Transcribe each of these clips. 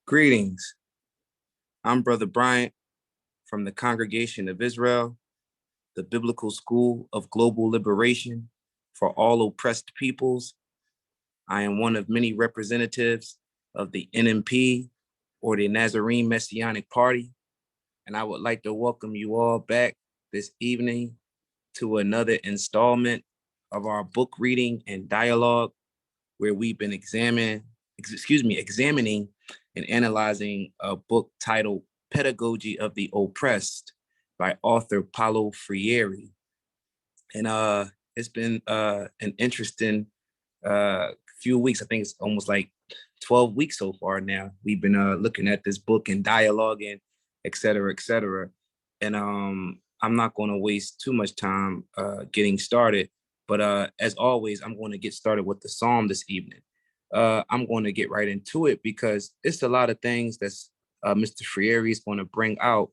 Greetings. I'm Brother Bryant from the Congregation of Israel, the Biblical School of Global Liberation for all oppressed peoples. I am one of many representatives of the NMP, or the Nazarene Messianic Party, and I would like to welcome you all back this evening to another installment of our book reading and dialogue, where we've been examining and analyzing a book titled Pedagogy of the Oppressed by author Paulo Freire. And it's been an interesting few weeks. I think it's almost like 12 weeks so far now. We've been looking at this book and dialoguing, et cetera, et cetera. And I'm not going to waste too much time getting started. But as always, I'm going to get started with the psalm this evening. I'm going to get right into it because it's a lot of things that's Mr. Freire is going to bring out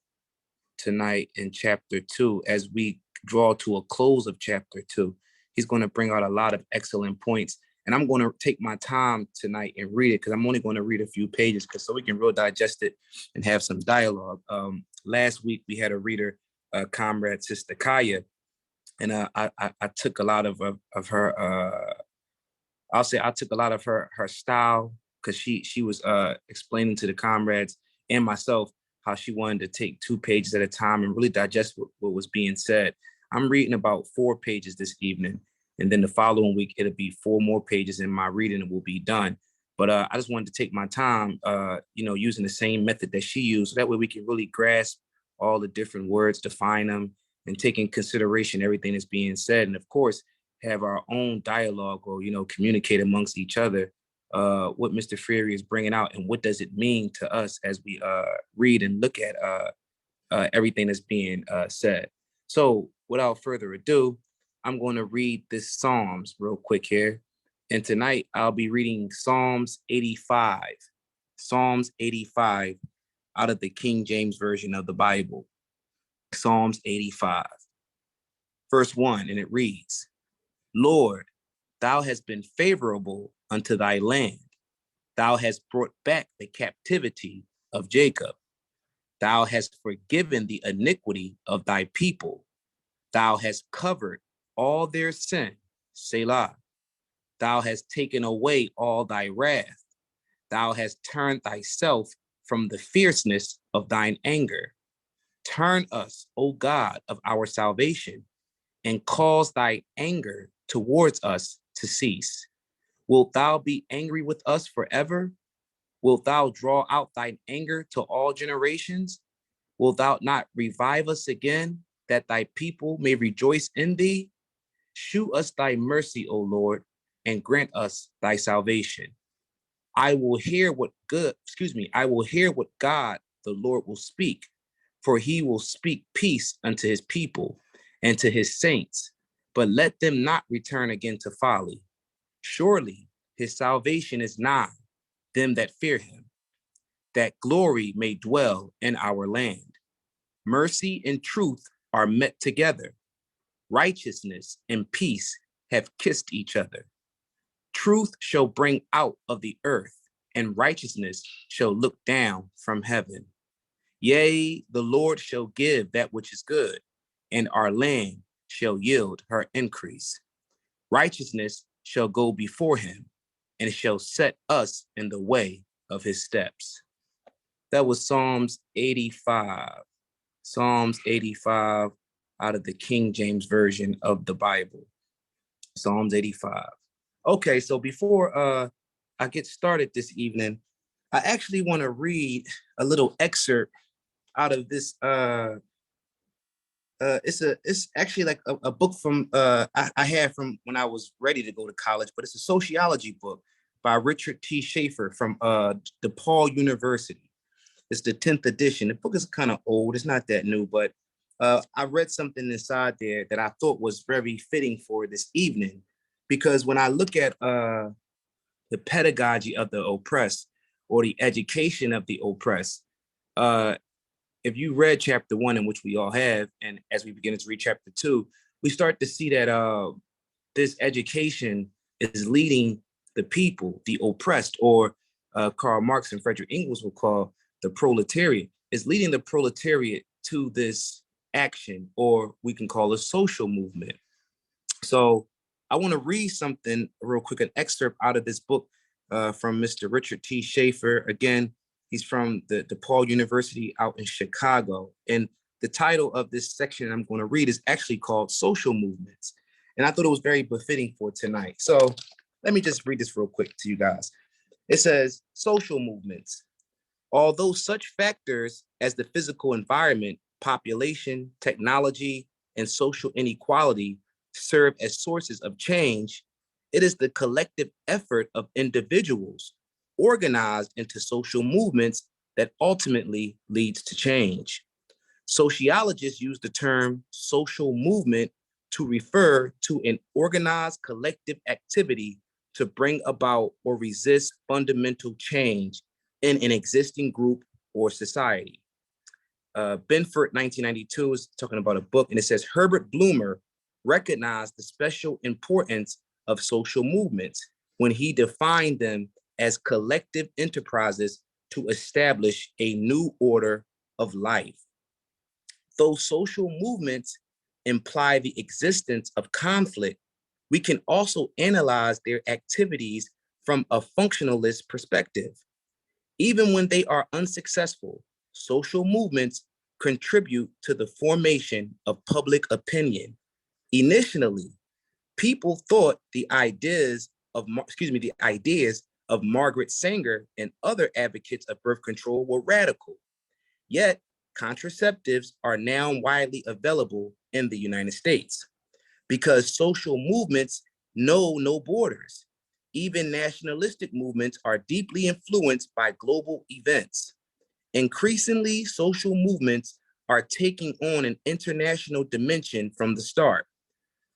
tonight in chapter 2 as we draw to a close of chapter 2. He's going to bring out a lot of excellent points. And I'm going to take my time tonight and read it because I'm only going to read a few pages so we can real digest it and have some dialogue. Last week, we had a reader, Comrade Sister Kaya, and I took a lot of her, I'll say I took a lot of her style because she was explaining to the comrades and myself how she wanted to take 2 pages at a time and really digest what was being said. I'm reading about 4 pages this evening, and then the following week, it'll be 4 more pages and my reading will be done. But I just wanted to take my time, using the same method that she used. So that way we can really grasp all the different words, define them, and take in consideration everything that's being said. And of course, have our own dialogue or, communicate amongst each other what Mr. Freire is bringing out and what does it mean to us as we read and look at everything that's being said. So without further ado, I'm going to read this Psalms real quick here. And tonight I'll be reading Psalms 85. Psalms 85 out of the King James Version of the Bible. Psalms 85. Verse 1, and it reads, Lord, thou hast been favorable unto thy land. Thou hast brought back the captivity of Jacob. Thou hast forgiven the iniquity of thy people. Thou hast covered all their sin, Selah. Thou hast taken away all thy wrath. Thou hast turned thyself from the fierceness of thine anger. Turn us, O God of our salvation, and cause thy anger towards us to cease. Wilt thou be angry with us forever? Wilt thou draw out thine anger to all generations? Wilt thou not revive us again, that thy people may rejoice in thee? Shew us thy mercy, O Lord, and grant us thy salvation. I will hear what God the Lord will speak, for he will speak peace unto his people and to his saints, but let them not return again to folly. Surely his salvation is nigh them that fear him, that glory may dwell in our land. Mercy and truth are met together. Righteousness and peace have kissed each other. Truth shall bring out of the earth, and righteousness shall look down from heaven. Yea, the Lord shall give that which is good, and our land shall yield her increase. Righteousness shall go before him, and shall set us in the way of his steps. That was Psalms 85. Psalms 85 out of the King James Version of the Bible. Psalms 85. Okay, so before I get started this evening, I actually want to read a little excerpt out of this. It's actually like a book from I had from when I was ready to go to college, but it's a sociology book by Richard T. Schaefer from DePaul University. It's the 10th edition. The book is kind of old. It's not that new, but I read something inside there that I thought was very fitting for this evening, because when I look at the pedagogy of the oppressed or the education of the oppressed, if you read chapter 1, in which we all have, and as we begin to read chapter 2, we start to see that this education is leading the people, the oppressed, or Karl Marx and Frederick Engels will call the proletariat, is leading the proletariat to this action, or we can call a social movement. So I want to read something real quick, an excerpt out of this book from Mr. Richard T. Schaefer. Again, he's from the DePaul University out in Chicago. And the title of this section I'm going to read is actually called Social Movements. And I thought it was very befitting for tonight. So let me just read this real quick to you guys. It says, social movements. Although such factors as the physical environment, population, technology, and social inequality serve as sources of change, it is the collective effort of individuals organized into social movements that ultimately leads to change. Sociologists use the term social movement to refer to an organized collective activity to bring about or resist fundamental change in an existing group or society. Benford, 1992, is talking about a book, and it says Herbert Blumer recognized the special importance of social movements when he defined them as collective enterprises to establish a new order of life. Though social movements imply the existence of conflict, we can also analyze their activities from a functionalist perspective. Even when they are unsuccessful, social movements contribute to the formation of public opinion. Initially, people thought the ideas of Margaret Sanger and other advocates of birth control were radical. Yet, contraceptives are now widely available in the United States because social movements know no borders. Even nationalistic movements are deeply influenced by global events. Increasingly, social movements are taking on an international dimension from the start.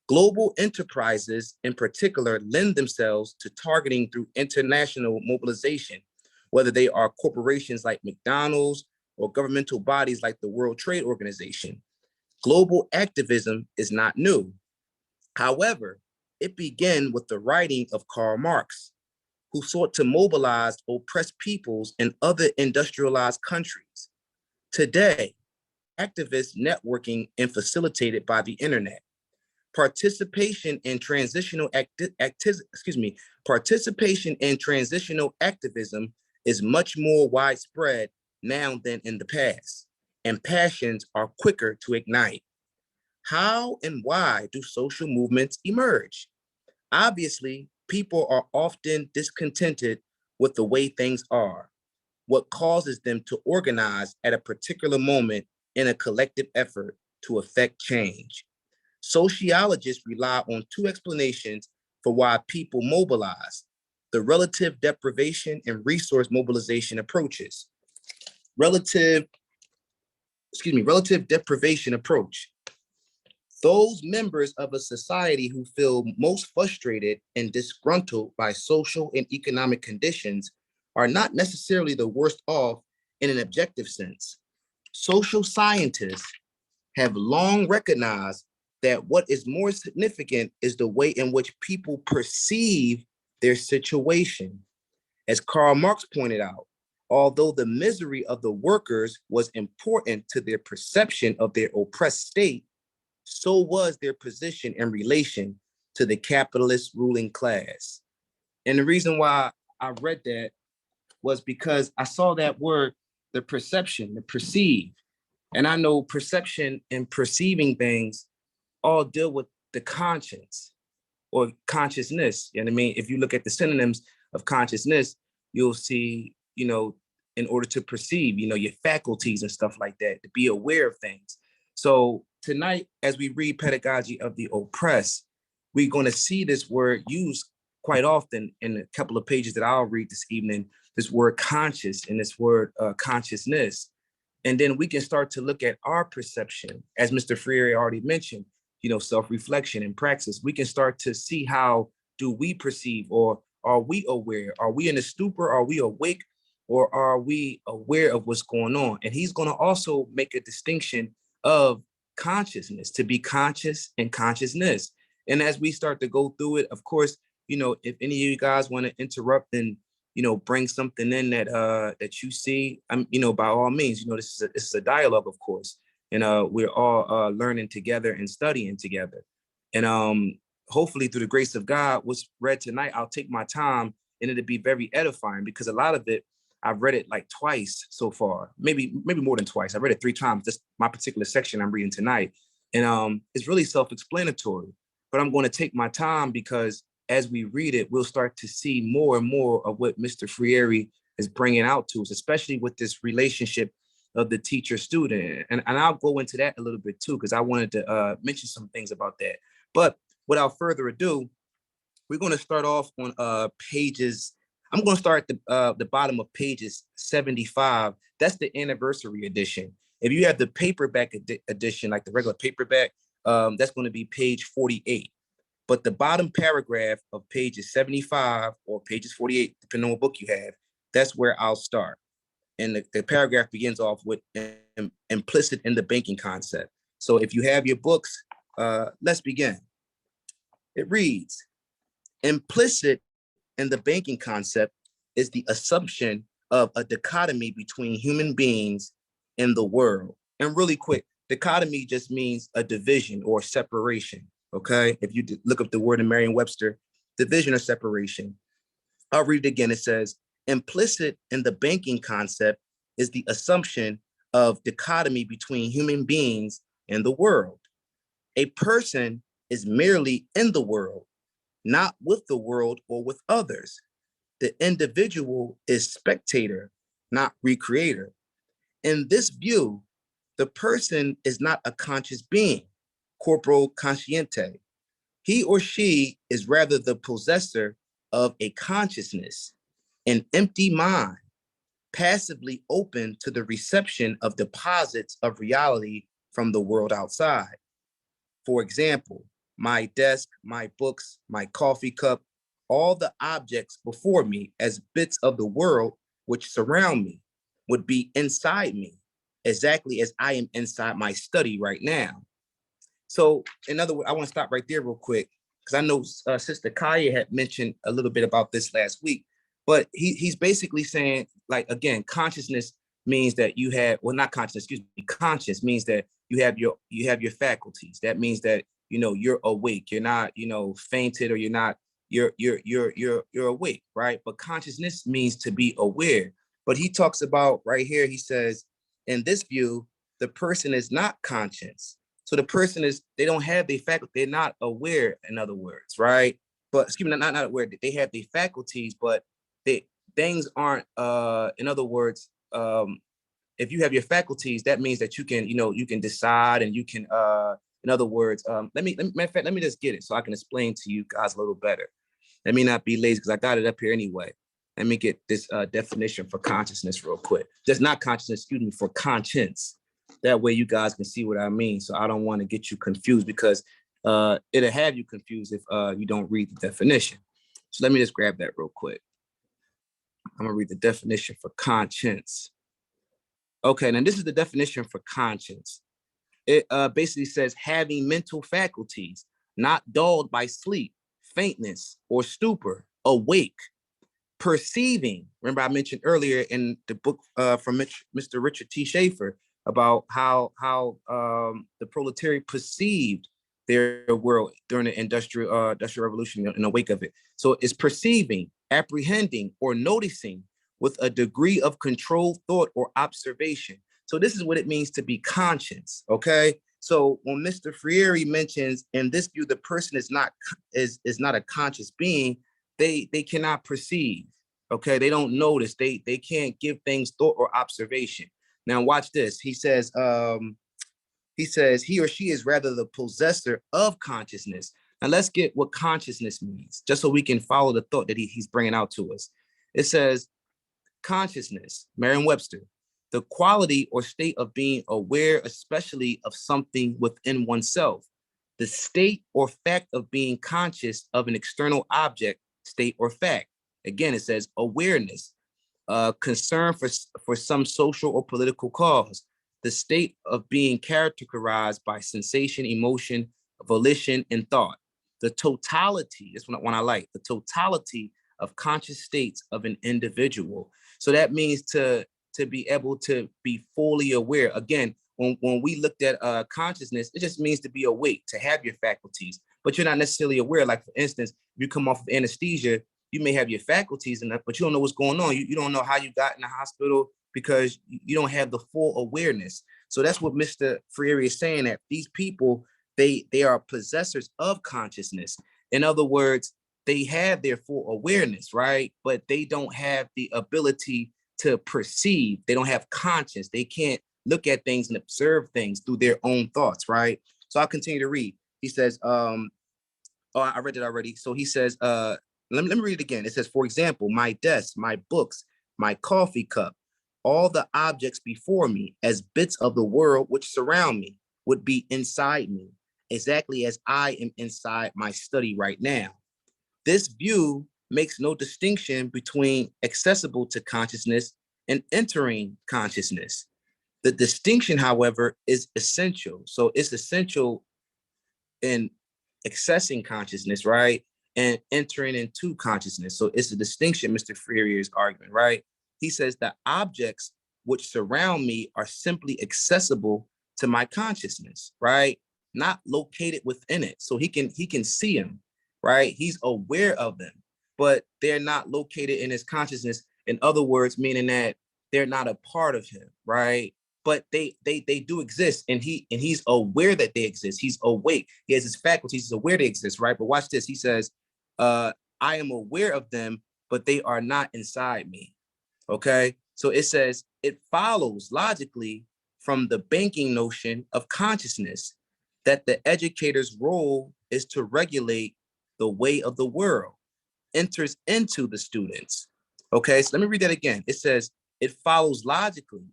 Global enterprises, in particular, lend themselves to targeting through international mobilization, whether they are corporations like McDonald's or governmental bodies like the World Trade Organization. Global activism is not new. However, it began with the writing of Karl Marx, who sought to mobilize oppressed peoples in other industrialized countries. Today, activist networking and facilitated by the internet. Participation in transitional activism is much more widespread now than in the past, and passions are quicker to ignite. How and why do social movements emerge? Obviously, people are often discontented with the way things are, what causes them to organize at a particular moment in a collective effort to affect change. Sociologists rely on two explanations for why people mobilize: the relative deprivation and resource mobilization approaches. Relative deprivation approach. Those members of a society who feel most frustrated and disgruntled by social and economic conditions are not necessarily the worst off in an objective sense. Social scientists have long recognized that what is more significant is the way in which people perceive their situation. As Karl Marx pointed out, although the misery of the workers was important to their perception of their oppressed state, so was their position in relation to the capitalist ruling class. And the reason why I read that was because I saw that word, the perception, the perceive. And I know perception and perceiving things all deal with the conscience or consciousness. You know what I mean? If you look at the synonyms of consciousness, you'll see, in order to perceive, your faculties and stuff like that, to be aware of things. So tonight, as we read Pedagogy of the Oppressed, we're going to see this word used quite often in a couple of pages that I'll read this evening, this word conscious and this word consciousness. And then we can start to look at our perception, as Mr. Freire already mentioned, self-reflection and praxis. We can start to see how do we perceive, or are we aware? Are we in a stupor? Are we awake? Or are we aware of what's going on? And he's going to also make a distinction of consciousness, to be conscious and consciousness. And as we start to go through it, of course, if any of you guys want to interrupt and, bring something in that you see, by all means, this is a dialogue, of course, and we're all learning together and studying together. And hopefully through the grace of God, what's read tonight, I'll take my time and it'll be very edifying, because a lot of it, I've read it like twice so far, maybe more than twice. I read it 3 times. This my particular section I'm reading tonight. And it's really self-explanatory, but I'm going to take my time, because as we read it, we'll start to see more and more of what Mr. Freire is bringing out to us, especially with this relationship of the teacher-student. And I'll go into that a little bit too, because I wanted to mention some things about that. But without further ado, we're going to start off on pages. I'm going to start at the bottom of pages 75. That's the anniversary edition. If you have the paperback edition, like the regular paperback, that's going to be page 48. But the bottom paragraph of pages 75 or pages 48, depending on what book you have, that's where I'll start. And the paragraph begins off with implicit in the banking concept. So if you have your books, let's begin. It reads, implicit in the banking concept is the assumption of a dichotomy between human beings and the world. And really quick, dichotomy just means a division or separation. Okay, if you look up the word in Merriam-Webster, division or separation. I'll read it again. It says, implicit in the banking concept is the assumption of dichotomy between human beings and the world. A person is merely in the world, not with the world or with others. The individual is spectator, not recreator. In this view, the person is not a conscious being, corporal consciente. He or she is rather the possessor of a consciousness, an empty mind, passively open to the reception of deposits of reality from the world outside. For example, my desk, my books, my coffee cup, all the objects before me as bits of the world which surround me would be inside me, exactly as I am inside my study right now. So in other words, I want to stop right there real quick, because I know Sister Kaya had mentioned a little bit about this last week, but he's basically saying, like, again, consciousness means that you have, well, not consciousness, excuse me, conscious means that you have your faculties. That means that, you're awake. You're not, fainted, or you're awake, right? But consciousness means to be aware. But he talks about right here, he says, in this view, the person is not conscious. So the person they don't have the faculty, they're not aware, in other words, right? But excuse me, not aware, they have the faculties, but things aren't, in other words, if you have your faculties, that means that you can decide, and you can, in other words, let me just get it so I can explain to you guys a little better. Let me not be lazy, because I got it up here anyway. Let me get this definition for consciousness real quick. Just not consciousness, excuse me, for conscience. That way you guys can see what I mean. So I don't want to get you confused, because it'll have you confused if you don't read the definition. So let me just grab that real quick. I'm gonna read the definition for conscience. Okay, now this is the definition for conscience. It basically says having mental faculties, not dulled by sleep, faintness, or stupor, awake, perceiving. Remember, I mentioned earlier in the book from Mr. Richard T. Schaefer about how the proletariat perceived their world during the industrial revolution, in the wake of it. So it's perceiving, apprehending, or noticing with a degree of controlled thought or observation. So this is what it means to be conscious. Okay. So when Mr. Freire mentions, in this view, the person is not a conscious being, they cannot perceive. Okay, they don't notice. They can't give things thought or observation. Now watch this. He says he or she is rather the possessor of consciousness. Now let's get what consciousness means, just so we can follow the thought that he's bringing out to us. It says consciousness, Merriam-Webster, the quality or state of being aware, especially of something within oneself, the state or fact of being conscious of an external object, state or fact. Again, it says awareness, concern for some social or political cause, the state of being characterized by sensation, emotion, volition, and thought. The totality, this one I like, the totality of conscious states of an individual. So that means to be able to be fully aware. Again, when we looked at consciousness, it just means to be awake, to have your faculties, but you're not necessarily aware. Like, for instance, if you come off of anesthesia, you may have your faculties enough, but you don't know what's going on. You don't know how you got in the hospital because you don't have the full awareness. So that's what Mr. Freire is saying, that these people, they are possessors of consciousness. In other words, they have their full awareness, right? But they don't have the ability to perceive. They don't have conscience. They can't look at things and observe things through their own thoughts, right? So I'll continue to read. He says, oh, I read it already. So he says, let me read it again. It says, for example, my desk, my books, my coffee cup, all the objects before me as bits of the world which surround me would be inside me, exactly as I am inside my study right now. This view makes no distinction between accessible to consciousness and entering consciousness. The distinction, however, is essential. So it's essential in accessing consciousness, right? And entering into consciousness. So it's a distinction, Mr. Frere's argument, right? He says the objects which surround me are simply accessible to my consciousness, right? Not located within it. So he can see them, right? He's aware of them, but they're not located in his consciousness. In other words, meaning that they're not a part of him, right? But they do exist, and he's aware that they exist. He's awake. He has his faculties. He's aware they exist, right? But watch this. He says, I am aware of them, but they are not inside me. Okay. So it says it follows logically from the banking notion of consciousness that the educator's role is to regulate the way of the world, enters into the students. Okay, so let me read that again. It says, it follows logically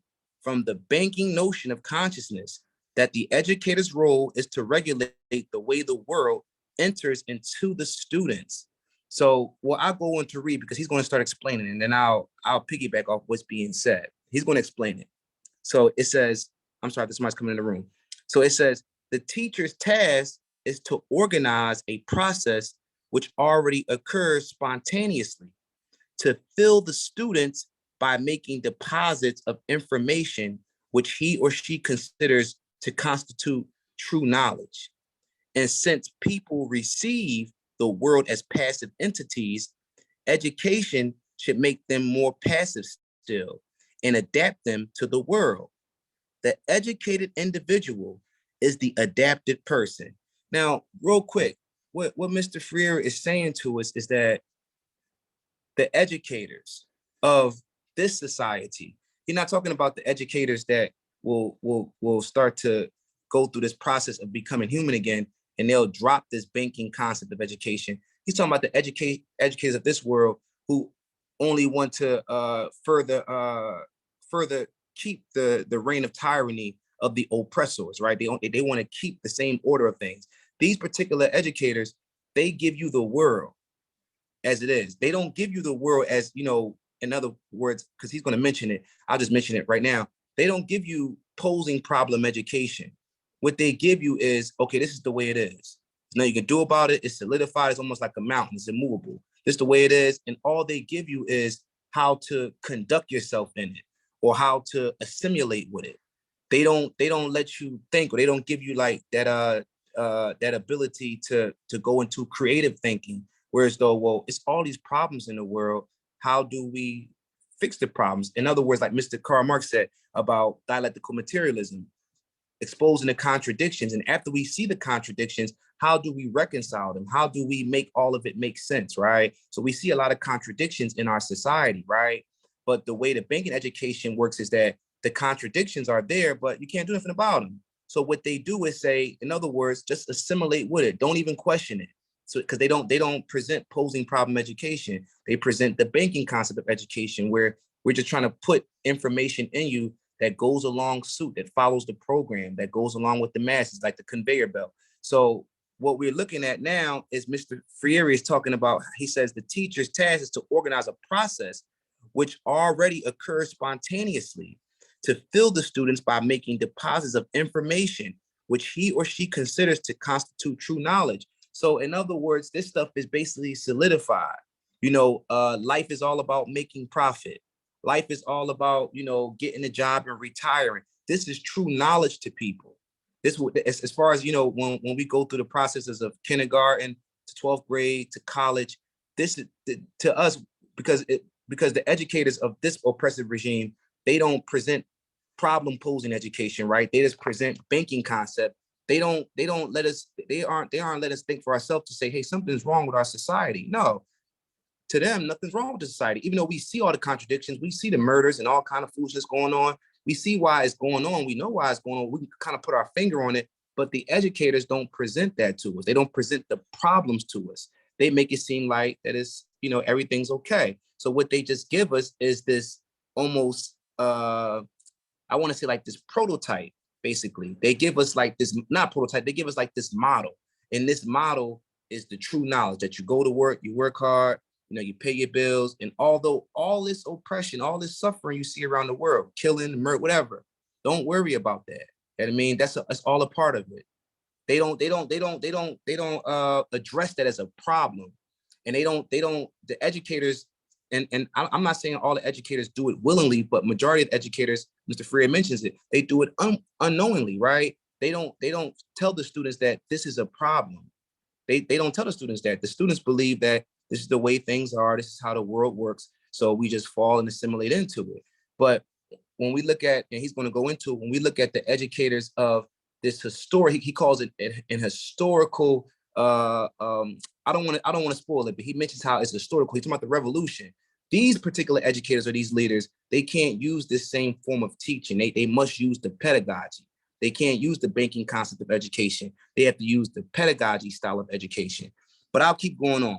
from the banking notion of consciousness that the educator's role is to regulate the way the world enters into the students. So, well, I'll go on to read because he's going to start explaining, and then I'll piggyback off what's being said. He's going to explain it. So it says, I'm sorry, somebody's coming in the room. So it says, the teacher's task is to organize a process which already occurs spontaneously, to fill the students by making deposits of information which he or she considers to constitute true knowledge. And since people receive the world as passive entities, education should make them more passive still and adapt them to the world. The educated individual is the adapted person. Now, real quick, what Mr. Freire is saying to us is that the educators of this society, he's not talking about the educators that will start to go through this process of becoming human again, and they'll drop this banking concept of education. He's talking about the educators of this world who only want to further keep the reign of tyranny of the oppressors, right? They want to keep the same order of things. These particular educators, they give you the world as it is. They don't give you the world as, in other words, because he's going to mention it, I'll just mention it right now. They don't give you posing problem education. What they give you is, okay, this is the way it is. There's nothing you can do about it. It's solidified. It's almost like a mountain. It's immovable. This is the way it is. And all they give you is how to conduct yourself in it or how to assimilate with it. They don't let you think, or they don't give you like that ability to go into creative thinking. Whereas though, well, it's all these problems in the world. How do we fix the problems? In other words, like Mr. Karl Marx said about dialectical materialism, exposing the contradictions. And after we see the contradictions, how do we reconcile them? How do we make all of it make sense, right? So we see a lot of contradictions in our society, right? But the way the banking education works is that the contradictions are there, but you can't do anything about them. So what they do is say, in other words, just assimilate with it. Don't even question it. So because they don't present posing problem education. They present the banking concept of education, where we're just trying to put information in you that goes along suit, that follows the program, that goes along with the masses, like the conveyor belt. So what we're looking at now is Mr. Freire is talking about, he says the teacher's task is to organize a process which already occurs spontaneously, to fill the students by making deposits of information which he or she considers to constitute true knowledge. So in other words, this stuff is basically solidified. Life is all about making profit. Life is all about, getting a job and retiring. This is true knowledge to people. This, as far as, when we go through the processes of kindergarten to 12th grade to college, this is to us, because the educators of this oppressive regime, they don't present problem posing education, right? They just present banking concept. They don't let us, they aren't let us think for ourselves to say, hey, something's wrong with our society. No, to them, nothing's wrong with the society. Even though we see all the contradictions, we see the murders and all kind of foolishness going on. We see why it's going on. We know why it's going on. We can kind of put our finger on it, but the educators don't present that to us. They don't present the problems to us. They make it seem like that is, everything's okay. So what they just give us is this almost, I want to say like this prototype, basically. They give us like this, not prototype, they give us like this model. And this model is the true knowledge that you go to work, you work hard, you pay your bills. And although all this oppression, all this suffering you see around the world, killing, murder, whatever, don't worry about that. You know what I mean? That's all a part of it. They don't address that as a problem. And the educators, and I'm not saying all the educators do it willingly, but majority of educators, Mr. Freer mentions it, they do it unknowingly, right? They don't tell the students that this is a problem. They don't tell the students that. The students believe that this is the way things are, this is how the world works, so we just fall and assimilate into it. But when we look at, and he's going to go into it, when we look at the educators of this historic, he calls it an historical, I don't want to spoil it, but he mentions how it's historical. He's talking about the revolution. These particular educators or these leaders, they can't use this same form of teaching. They must use the pedagogy. They can't use the banking concept of education. They have to use the pedagogy style of education. But I'll keep going on.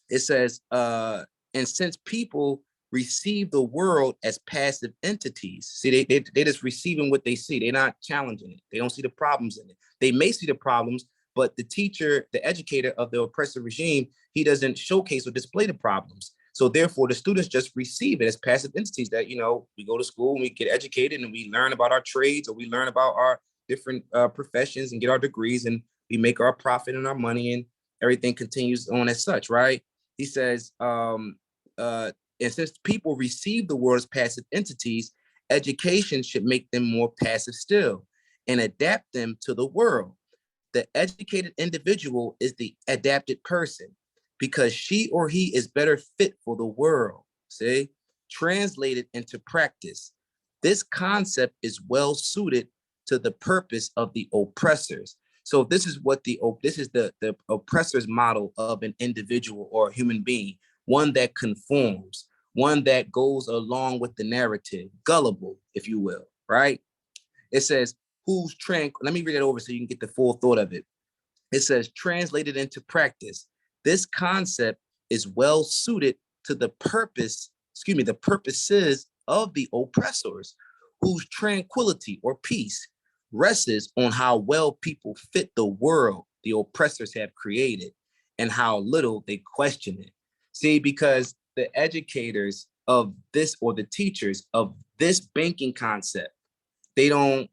It says, and since people receive the world as passive entities, see, they just receiving what they see. They're not challenging it. They don't see the problems in it. They may see the problems, but the teacher, the educator of the oppressive regime, he doesn't showcase or display the problems. So therefore, the students just receive it as passive entities that, we go to school and we get educated and we learn about our trades, or we learn about our different professions and get our degrees, and we make our profit and our money, and everything continues on as such, right? He says, and since people receive the world as passive entities, education should make them more passive still and adapt them to the world. The educated individual is the adapted person because she or he is better fit for the world. See, translated into practice, this concept is well suited to the purpose of the oppressors. So this is what the oppressor's model of an individual or a human being, one that conforms, one that goes along with the narrative, gullible, if you will, right? It says, let me read it over so you can get the full thought of it. It says, translated into practice, this concept is well suited to the purposes of the oppressors, whose tranquility or peace rests on how well people fit the world the oppressors have created and how little they question it. See, because the educators of this, or the teachers of this banking concept, they don't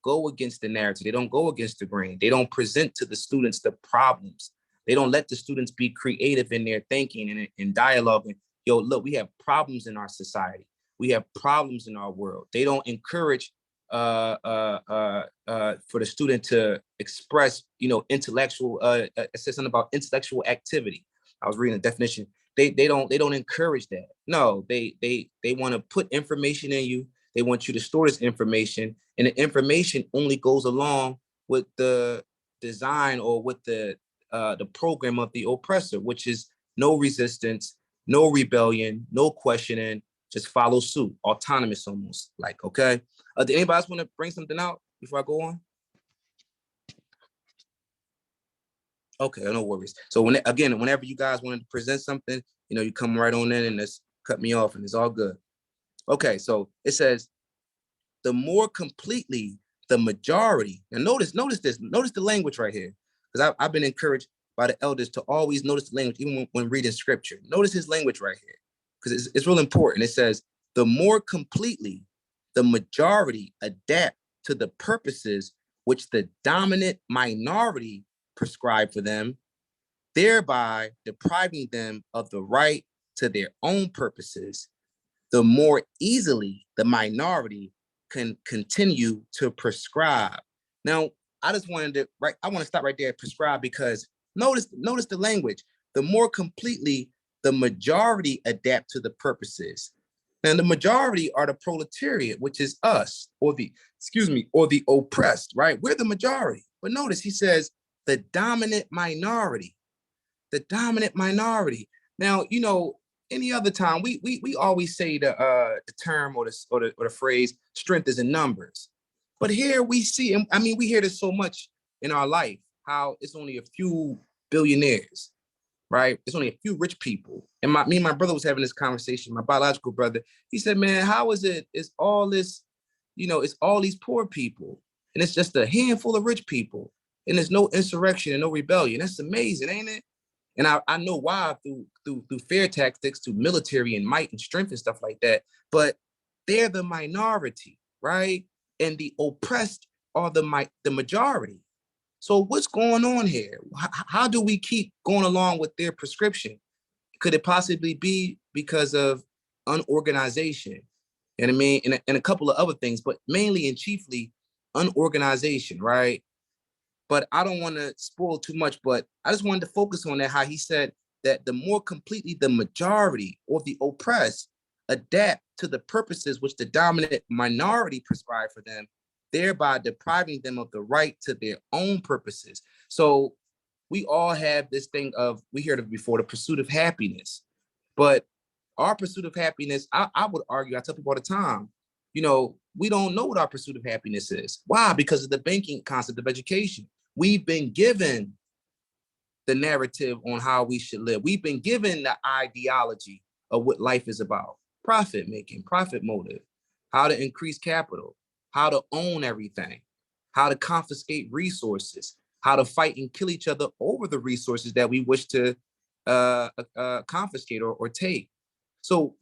go against the narrative. They don't go against the grain. They don't present to the students the problems. They don't let the students be creative in their thinking and in dialogue. And, look, we have problems in our society. We have problems in our world. They don't encourage for the student to express, intellectual, it says something about intellectual activity. I was reading the definition. They don't encourage that. No, they want to put information in you. They want you to store this information, and the information only goes along with the design or with the program of the oppressor, which is no resistance, no rebellion, no questioning, just follow suit, autonomous almost, like, okay? Did anybody else want to bring something out before I go on? Okay, no worries. So whenever you guys wanted to present something, you come right on in and just cut me off, and it's all good. Okay, so it says, the more completely the majority, and notice the language right here, because I've been encouraged by the elders to always notice the language, even when reading scripture. Notice his language right here, because it's real important. It says, the more completely the majority adapt to the purposes which the dominant minority prescribe for them, thereby depriving them of the right to their own purposes, the more easily the minority can continue to prescribe. Now, I just wanted to, right, I want to stop right there at prescribe, because notice the language. The more completely the majority adapt to the purposes. And the majority are the proletariat, which is us, or the oppressed, right? We're the majority. But notice he says the dominant minority, the dominant minority. Now, any other time we always say the term or the phrase strength is in numbers. But here we see, and I mean, we hear this so much in our life, how it's only a few billionaires, right? It's only a few rich people. And me and my brother was having this conversation, my biological brother. He said, man, how is it? It's all this, it's all these poor people, and it's just a handful of rich people, and there's no insurrection and no rebellion. That's amazing, ain't it? And I know why, through fair tactics, through military and might and strength and stuff like that. But they're the minority, right? And the oppressed are the majority. So what's going on here? How do we keep going along with their prescription? Could it possibly be because of unorganization? And I mean, and a couple of other things, but mainly and chiefly unorganization, right? But I don't want to spoil too much, but I just wanted to focus on that, how he said that the more completely the majority or the oppressed adapt to the purposes which the dominant minority prescribe for them, thereby depriving them of the right to their own purposes. So we all have this thing of, we heard of before, the pursuit of happiness. But our pursuit of happiness, I would argue, I tell people all the time, we don't know what our pursuit of happiness is. Why? Because of the banking concept of education. We've been given the narrative on how we should live. We've been given the ideology of what life is about: profit making, profit motive, how to increase capital, how to own everything, how to confiscate resources, how to fight and kill each other over the resources that we wish to confiscate or take. So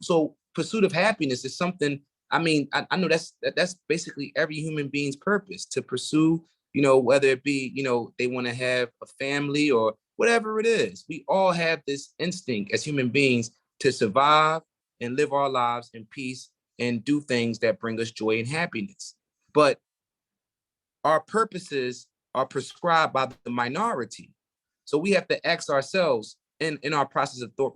pursuit of happiness is something, I mean, I know that's basically every human being's purpose, to pursue, whether it be, they want to have a family or whatever it is. We all have this instinct as human beings to survive and live our lives in peace and do things that bring us joy and happiness. But our purposes are prescribed by the minority. So we have to ask ourselves in our process of thought,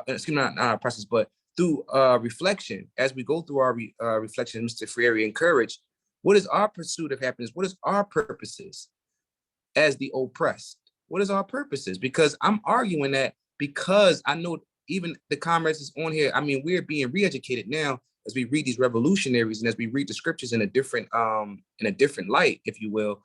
excuse me, not our process, but through reflection, as we go through our reflection, Mr. Freire encouraged, what is our pursuit of happiness? What is our purposes as the oppressed? What is our purposes? Because I'm arguing that, because I know even the comrades is on here, I mean, we're being re-educated now as we read these revolutionaries and as we read the scriptures in a different light, if you will.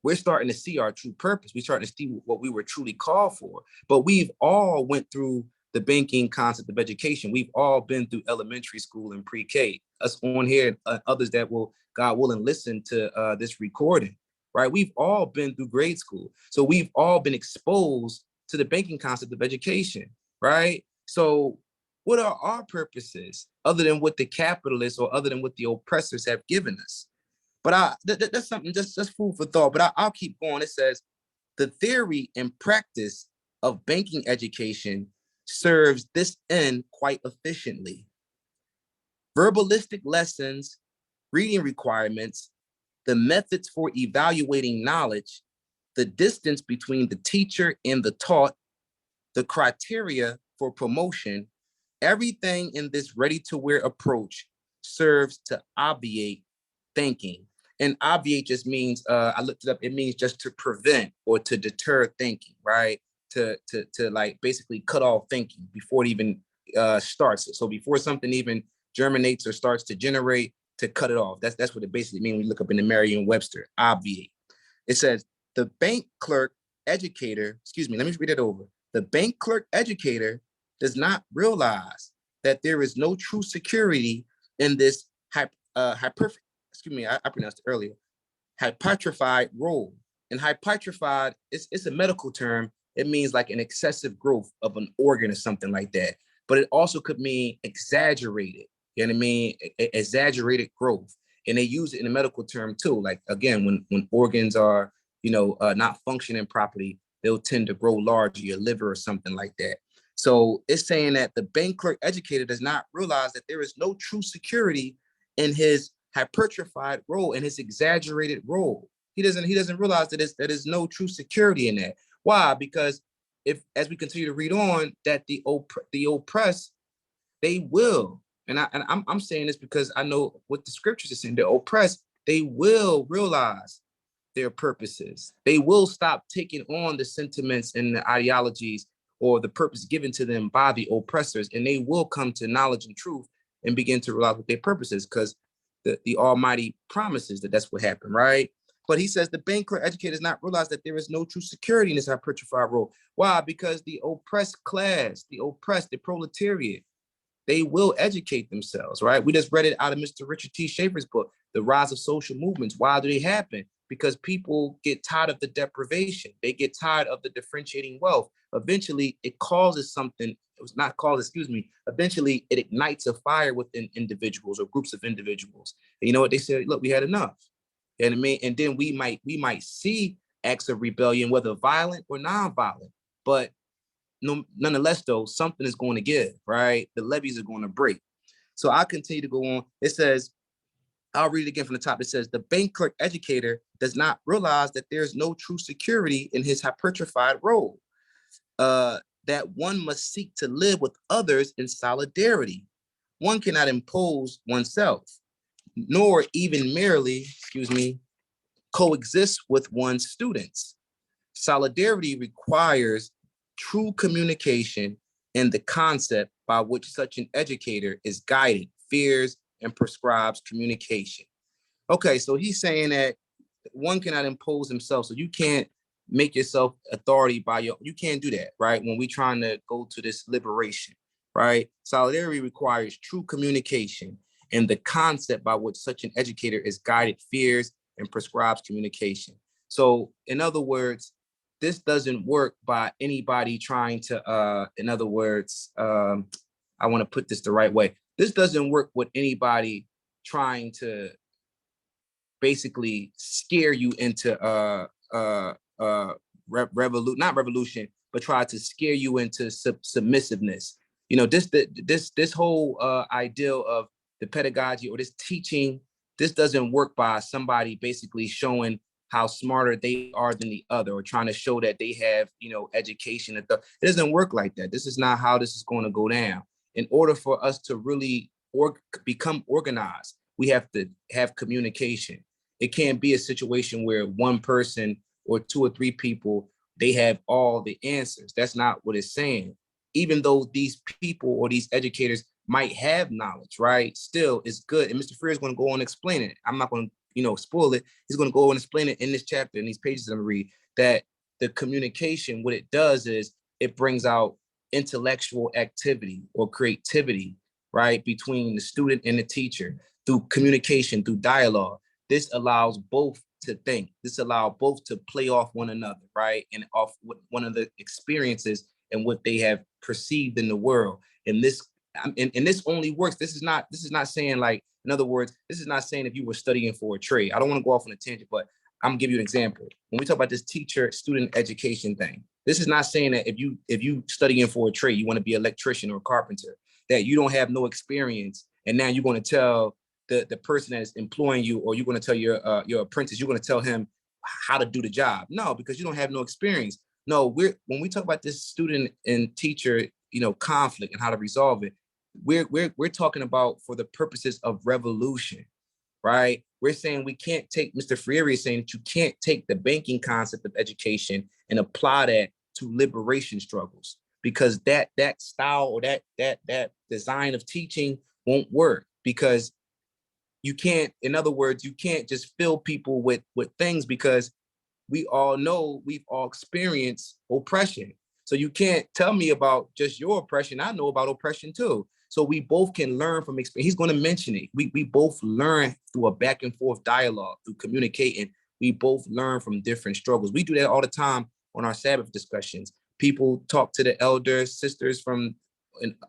We're starting to see our true purpose. We're starting to see what we were truly called for. But we've all went through the banking concept of education. We've all been through elementary school and pre-K. Us on here, others that will, God willing, listen to this recording, right? We've all been through grade school. So we've all been exposed to the banking concept of education, right? So what are our purposes other than what the capitalists or other than what the oppressors have given us? But that's something just food for thought. But I'll keep going. It says the theory and practice of banking education serves this end quite efficiently. Verbalistic lessons, reading requirements, the methods for evaluating knowledge, the distance between the teacher and the taught, the criteria for promotion, everything in this ready-to-wear approach serves to obviate thinking. And obviate just means, I looked it up, it means just to prevent or to deter thinking, right? To like basically cut off thinking before it even starts. So before something even germinates or starts to generate, to cut it off. That's what it basically means when you look up in the Merriam-Webster, obviate. It says, the bank clerk educator, excuse me, let me read it over. The bank clerk educator does not realize that there is no true security in this I pronounced it earlier, hypertrophied role. And hypertrophied, it's a medical term. It means like an excessive growth of an organ or something like that. But it also could mean exaggerated, you know what I mean? Exaggerated growth. And they use it in a medical term too. Like, again, when organs are, not functioning properly, they'll tend to grow larger, your liver or something like that. So it's saying that the bank clerk educator does not realize that there is no true security in his hypertrophied role, in his exaggerated role. He doesn't realize that there's no true security in that. Why? Because if, as we continue to read on, that the oppressed, they will, and I'm saying this because I know what the scriptures are saying. The oppressed, they will realize their purposes. They will stop taking on the sentiments and the ideologies or the purpose given to them by the oppressors, and they will come to knowledge and truth and begin to realize what their purpose is, because the Almighty promises that that's what happened, right? But he says the bank clerk educator does not realize that there is no true security in this hypertrophied role. Why? Because the oppressed class, the oppressed, the proletariat, they will educate themselves, right? We just read it out of Mr. Richard T. Schaefer's book, The Rise of Social Movements. Why do they happen? Because people get tired of the deprivation. They get tired of the differentiating wealth. Eventually, it causes something. It was not causes, excuse me. Eventually, it ignites a fire within individuals or groups of individuals. And you know what they said? Look, we had enough. And I mean, and then we might see acts of rebellion, whether violent or non-violent. But no, nonetheless, though, something is going to give, right? The levees are going to break. So I'll continue to go on. It says, I'll read it again from the top. It says, the bank clerk educator does not realize that there's no true security in his hypertrophied role, that one must seek to live with others in solidarity. One cannot impose oneself, nor even merely, coexist with one's students. Solidarity requires true communication and the concept by which such an educator is guided, fears, and prescribes communication. Okay, so he's saying that one cannot impose himself, so you can't make yourself authority by you can't do that, right? When we're trying to go to this liberation, right? Solidarity requires true communication and the concept by which such an educator is guided, fears, and prescribes communication. So in other words, this doesn't work by anybody trying to, in other words, I want to put this the right way. This doesn't work with anybody trying to basically scare you into not revolution, but try to scare you into submissiveness. You know, this whole ideal of the pedagogy or this teaching, this doesn't work by somebody basically showing how smarter they are than the other, or trying to show that they have, education. It doesn't work like that. This is not how this is going to go down. In order for us to really become organized, we have to have communication. It can't be a situation where one person or two or three people, they have all the answers. That's not what it's saying. Even though these people or these educators might have knowledge, right? Still, it's good. And Mr. Freer is going to go on and explain it. I'm not going to, spoil it. He's going to go and explain it in this chapter, in these pages I'm going to read, that the communication, what it does is it brings out intellectual activity or creativity, right, between the student and the teacher through communication, through dialogue. This allows both to think. This allows both to play off one another, right, and off one of the experiences and what they have perceived in the world. And this only works. This is not saying, like, in other words, this is not saying if you were studying for a trade. I don't want to go off on a tangent, but I'm gonna give you an example. When we talk about this teacher student education thing, this is not saying that if you studying for a trade, you want to be an electrician or a carpenter, that you don't have no experience, and now you're going to tell the person that's employing you, or you're going to tell your apprentice, you're going to tell him how to do the job. No, because you don't have no experience. No, when we talk about this student and teacher, conflict and how to resolve it, we're talking about for the purposes of revolution, right? We're saying we can't take, Mr. Freire is saying that you can't take the banking concept of education and apply that to liberation struggles, because that style or that design of teaching won't work, because you can't, in other words, you can't just fill people with things, because we all know, we've all experienced oppression. So you can't tell me about just your oppression. I know about oppression too. So we both can learn from experience. He's going to mention it. We both learn through a back and forth dialogue, through communicating. We both learn from different struggles. We do that all the time on our Sabbath discussions. People talk to the elders, sisters from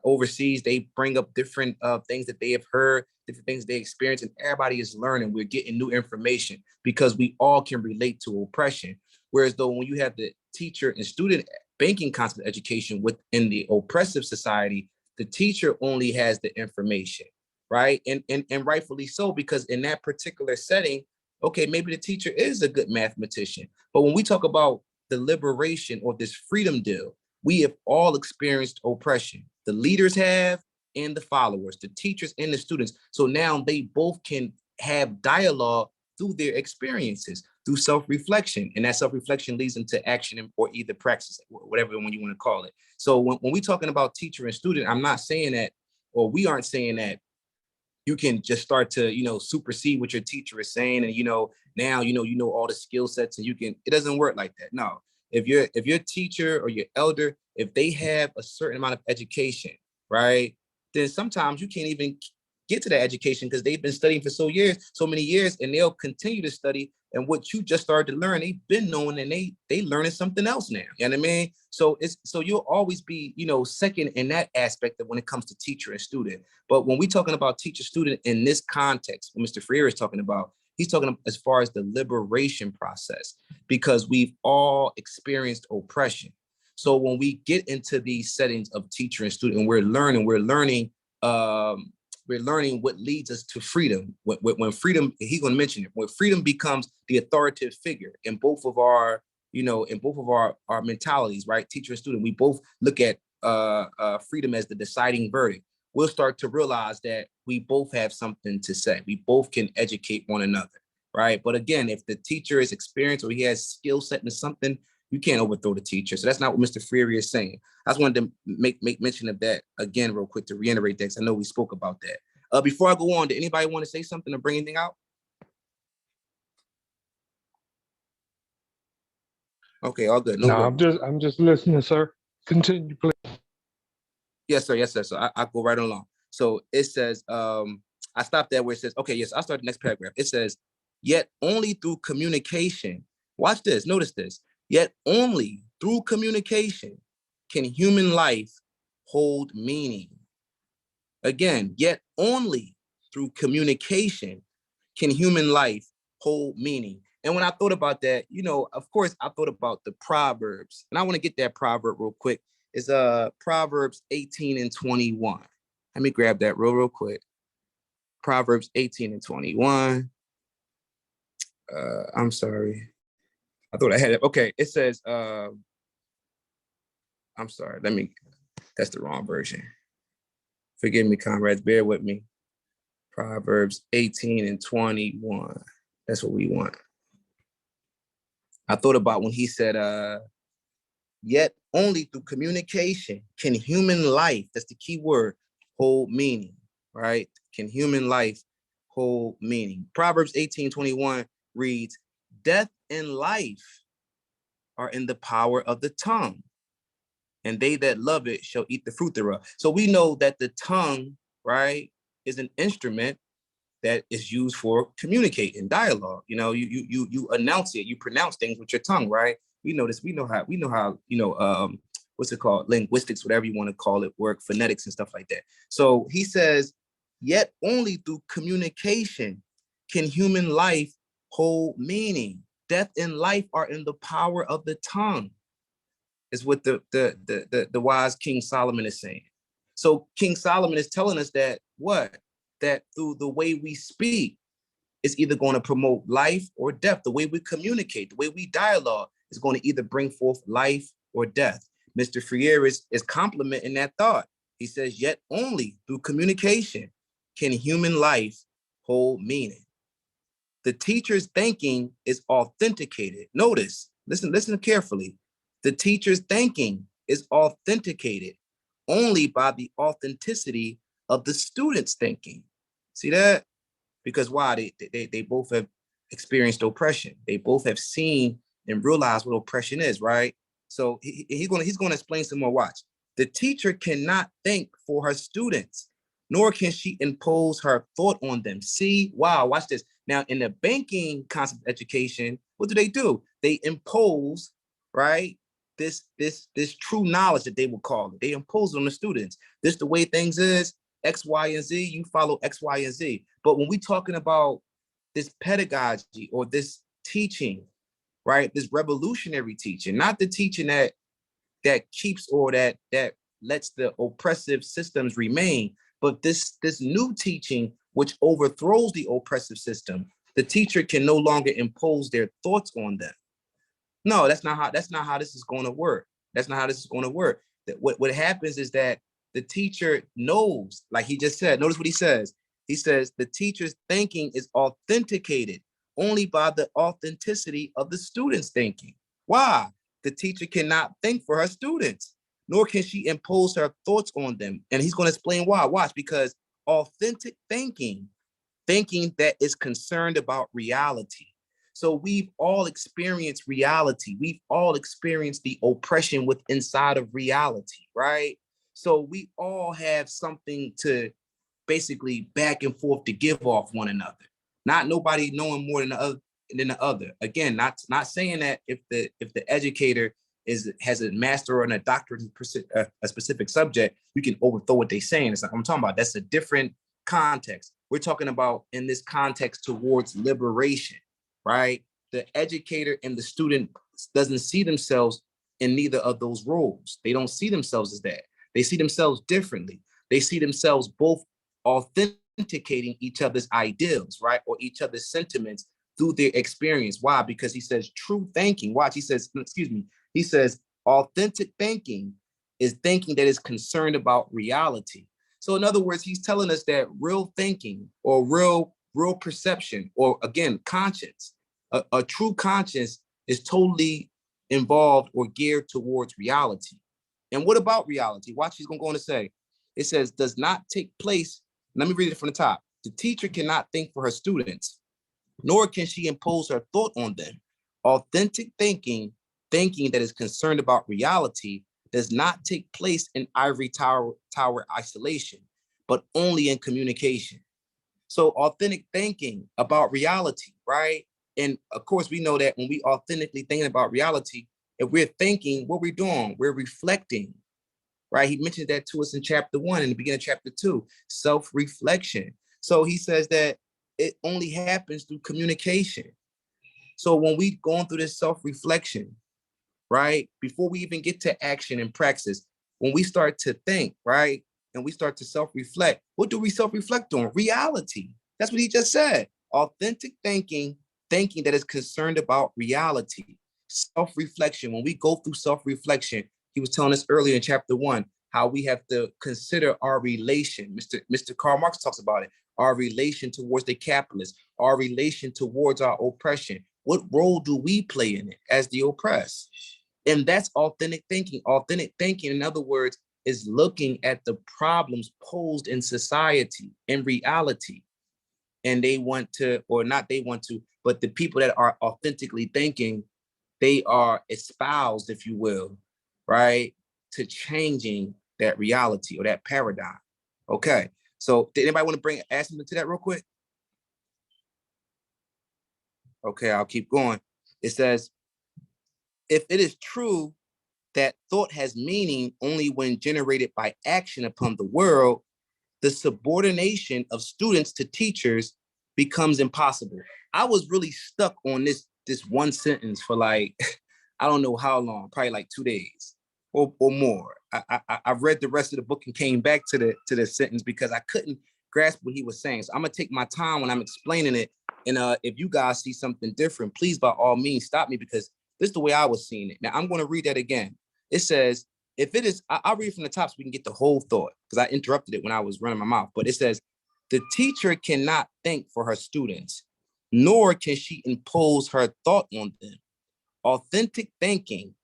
overseas. They bring up different things that they have heard, different things they experience, and everybody is learning. We're getting new information because we all can relate to oppression. Whereas though when you have the teacher and student banking concept education within the oppressive society, the teacher only has the information, right? And rightfully so, because in that particular setting, okay, maybe the teacher is a good mathematician. But when we talk about the liberation or this freedom deal, we have all experienced oppression. The leaders have, and the followers, the teachers and the students. So now they both can have dialogue through their experiences, through self-reflection. And that self-reflection leads into action or either praxis, whatever one you want to call it. So when we're talking about teacher and student, I'm not saying that, or we aren't saying that you can just start to, supersede what your teacher is saying. And, now, all the skill sets and it doesn't work like that. No, if your teacher or your elder, if they have a certain amount of education, right, then sometimes you can't even get to that education because they've been studying for so many years, and they'll continue to study. And what you just started to learn, they've been knowing, and they learning something else now. You know what I mean? So you'll always be, second in that aspect of when it comes to teacher and student. But when we're talking about teacher student in this context, what Mr. Freire is talking about, he's talking as far as the liberation process, because we've all experienced oppression. So when we get into these settings of teacher and student, we're learning what leads us to freedom. When freedom, he's going to mention it, when freedom becomes the authoritative figure in both of our, our mentalities, right? Teacher and student, we both look at freedom as the deciding verdict. We'll start to realize that we both have something to say. We both can educate one another, right? But again, if the teacher is experienced or he has skill set in something, you can't overthrow the teacher. So that's not what Mr. Freire is saying. I just wanted to make mention of that again real quick to reiterate that, because I know we spoke about that. Before I go on, did anybody want to say something or bring anything out? Okay, all good. No, I'm just listening, sir. Continue, please. Yes, sir. Yes, sir. So I go right along. So it says, I stopped there where it says, okay, yes, I'll start the next paragraph. It says, yet only through communication, watch this, notice this, yet only through communication can human life hold meaning. Again, yet only through communication can human life hold meaning. And when I thought about that, of course, I thought about the Proverbs. And I want to get that proverb real quick. It's Proverbs 18 and 21. Let me grab that real quick. Proverbs 18 and 21. I'm sorry. I thought I had it. Okay, it says, I'm sorry. That's the wrong version. Forgive me, comrades. Bear with me. Proverbs 18 and 21. That's what we want. I thought about when he said, yet only through communication can human life, that's the key word, hold meaning, right? Can human life hold meaning? Proverbs 18:21 reads, death and life are in the power of the tongue, and they that love it shall eat the fruit thereof. So we know that the tongue, right, is an instrument that is used for communicating, dialogue. You announce it, you pronounce things with your tongue, right? We know this. We know how. What's it called? Linguistics, whatever you want to call it, work, phonetics and stuff like that. So he says, yet only through communication can human life hold meaning. Death and life are in the power of the tongue, is what the wise King Solomon is saying. So King Solomon is telling us that what? That through the way we speak, it's either going to promote life or death. The way we communicate, the way we dialogue is going to either bring forth life or death. Mr. Freire is complimenting that thought. He says, yet only through communication can human life hold meaning. The teacher's thinking is authenticated. Notice, listen carefully. The teacher's thinking is authenticated only by the authenticity of the student's thinking. See that? Because why? They both have experienced oppression. They both have seen and realized what oppression is, right? So he's going to explain some more. Watch. The teacher cannot think for her students, nor can she impose her thought on them. See, wow, watch this. Now, in the banking concept of education, what do? They impose, right? This true knowledge that they will call it. They impose it on the students. This the way things is. X, Y, and Z, you follow X, Y, and Z. But when we're talking about this pedagogy or this teaching, right? This revolutionary teaching, not the teaching that keeps or that lets the oppressive systems remain, but this new teaching which overthrows the oppressive system. The teacher can no longer impose their thoughts on them. No, that's not how this is going to work. That's not how this is going to work. That what happens is that the teacher knows, like he just said, notice what he says. He says the teacher's thinking is authenticated only by the authenticity of the student's thinking. Why? The teacher cannot think for her students, nor can she impose her thoughts on them. And he's going to explain why. Watch, because authentic thinking that is concerned about reality. So we've all experienced reality. We've all experienced the oppression with inside of reality, right? So we all have something to basically back and forth to give off one another. Not nobody knowing more than the other. Again, not saying that if the educator has a master or a doctorate in a specific subject, you can overthrow what they're saying. It's like I'm talking about. That's a different context. We're talking about in this context towards liberation, right? The educator and the student doesn't see themselves in neither of those roles. They don't see themselves as that. They see themselves differently. They see themselves both authenticating each other's ideals, right? Or each other's sentiments through their experience. Why? Because he says true thinking. Watch, he says, he says authentic thinking is thinking that is concerned about reality. So in other words, he's telling us that real thinking or real perception, or again, conscience, a true conscience is totally involved or geared towards reality. And what about reality? Watch, he's going to go on to say, it says, does not take place. Let me read it from the top. The teacher cannot think for her students, nor can she impose her thought on them. Authentic thinking that is concerned about reality, does not take place in ivory tower isolation, but only in communication. So authentic thinking about reality, right? And of course, we know that when we authentically thinking about reality, if we're thinking, what we're doing, we're reflecting, right? He mentioned that to us in chapter 1, in the beginning of chapter 2, self-reflection. So he says that it only happens through communication. So when we going through this self-reflection, right? Before we even get to action and praxis, when we start to think, right? And we start to self-reflect, what do we self-reflect on? Reality. That's what he just said. Authentic thinking that is concerned about reality. Self-reflection. When we go through self-reflection, he was telling us earlier in chapter 1, how we have to consider our relation. Mr. Karl Marx talks about it. Our relation towards the capitalist, our relation towards our oppression. What role do we play in it as the oppressed? And that's authentic thinking. Authentic thinking, in other words, is looking at the problems posed in society, in reality. And they want to, or not they want to, but the people that are authentically thinking, they are espoused, if you will, right, to changing that reality or that paradigm. Okay. So did anybody want to add something to that real quick? Okay, I'll keep going. It says, if it is true that thought has meaning only when generated by action upon the world, the subordination of students to teachers becomes impossible. I was really stuck on this one sentence for like, I don't know how long, probably like 2 days or more. I read the rest of the book and came back to the sentence because I couldn't grasp what he was saying. So I'm gonna take my time when I'm explaining it. And if you guys see something different, please by all means stop me, because this is the way I was seeing it. Now I'm gonna read that again. It says, if it is, I'll read from the top so we can get the whole thought, because I interrupted it when I was running my mouth. But it says, the teacher cannot think for her students, nor can she impose her thought on them. Authentic thinking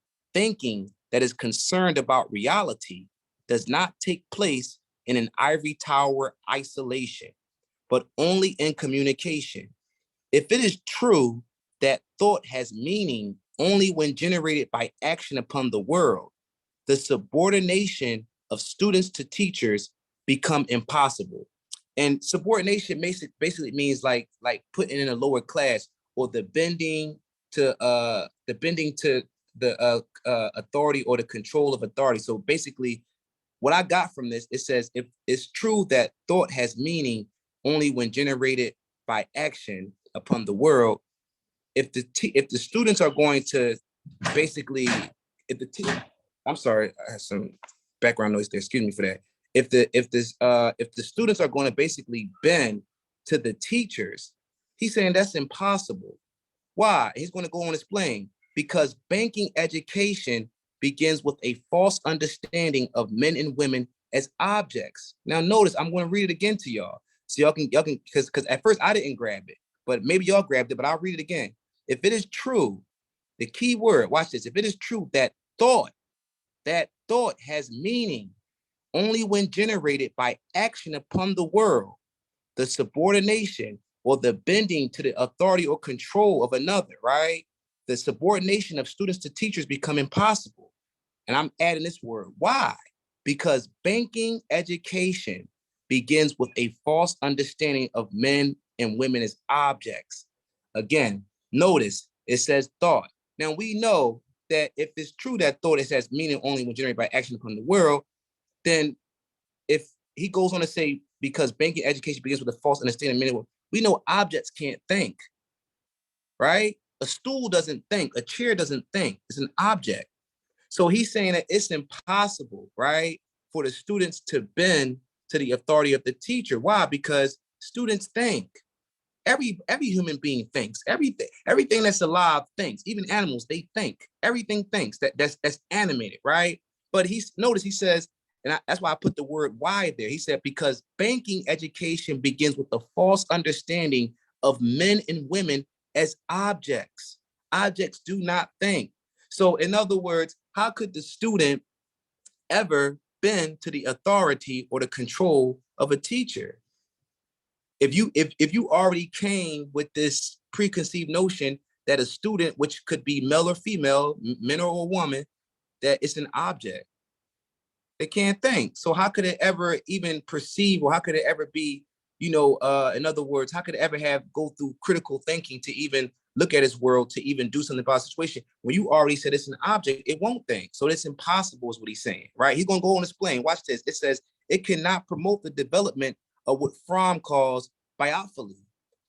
that is concerned about reality, does not take place in an ivory tower isolation, but only in communication. If it is true that thought has meaning only when generated by action upon the world, the subordination of students to teachers become impossible. And subordination basically means like putting in a lower class, or the bending to the authority or the control of authority. So basically, what I got from this, it says, if it's true that thought has meaning only when generated by action upon the world, if the students are going to basically, I'm sorry, I have some background noise there. Excuse me for that. If the students are going to basically bend to the teachers, he's saying that's impossible. Why? He's going to go on and explain, because banking education begins with a false understanding of men and women as objects. Now notice, I'm going to read it again to y'all. So y'all can, because at first I didn't grab it, but maybe y'all grabbed it, but I'll read it again. If it is true, the key word, watch this. If it is true that thought has meaning only when generated by action upon the world, the subordination or the bending to the authority or control of another, right? The subordination of students to teachers become impossible. And I'm adding this word. Why? Because banking education begins with a false understanding of men and women as objects. Again, notice it says thought. Now we know that if it's true that thought has meaning only when generated by action upon the world, then if he goes on to say, because banking education begins with a false understanding of men and women, we know objects can't think, right? A stool doesn't think, a chair doesn't think, it's an object. So he's saying that it's impossible, right, for the students to bend to the authority of the teacher. Why? Because students think. Every human being thinks. Everything that's alive thinks. Even animals, they think. Everything thinks. That's animated, right? But notice he says, and that's why I put the word why there. He said, because banking education begins with a false understanding of men and women as objects. Objects do not think. So in other words, how could the student ever bend to the authority or the control of a teacher? If you already came with this preconceived notion that a student, which could be male or female, man or woman, that it's an object, they can't think. So how could it ever even perceive, or how could it ever be, in other words, how could it ever go through critical thinking to even look at its world, to even do something about a situation? When you already said it's an object, it won't think. So it's impossible is what he's saying, right? He's going to go on and explain. Watch this. It says it cannot promote the development of what Fromm calls biophily,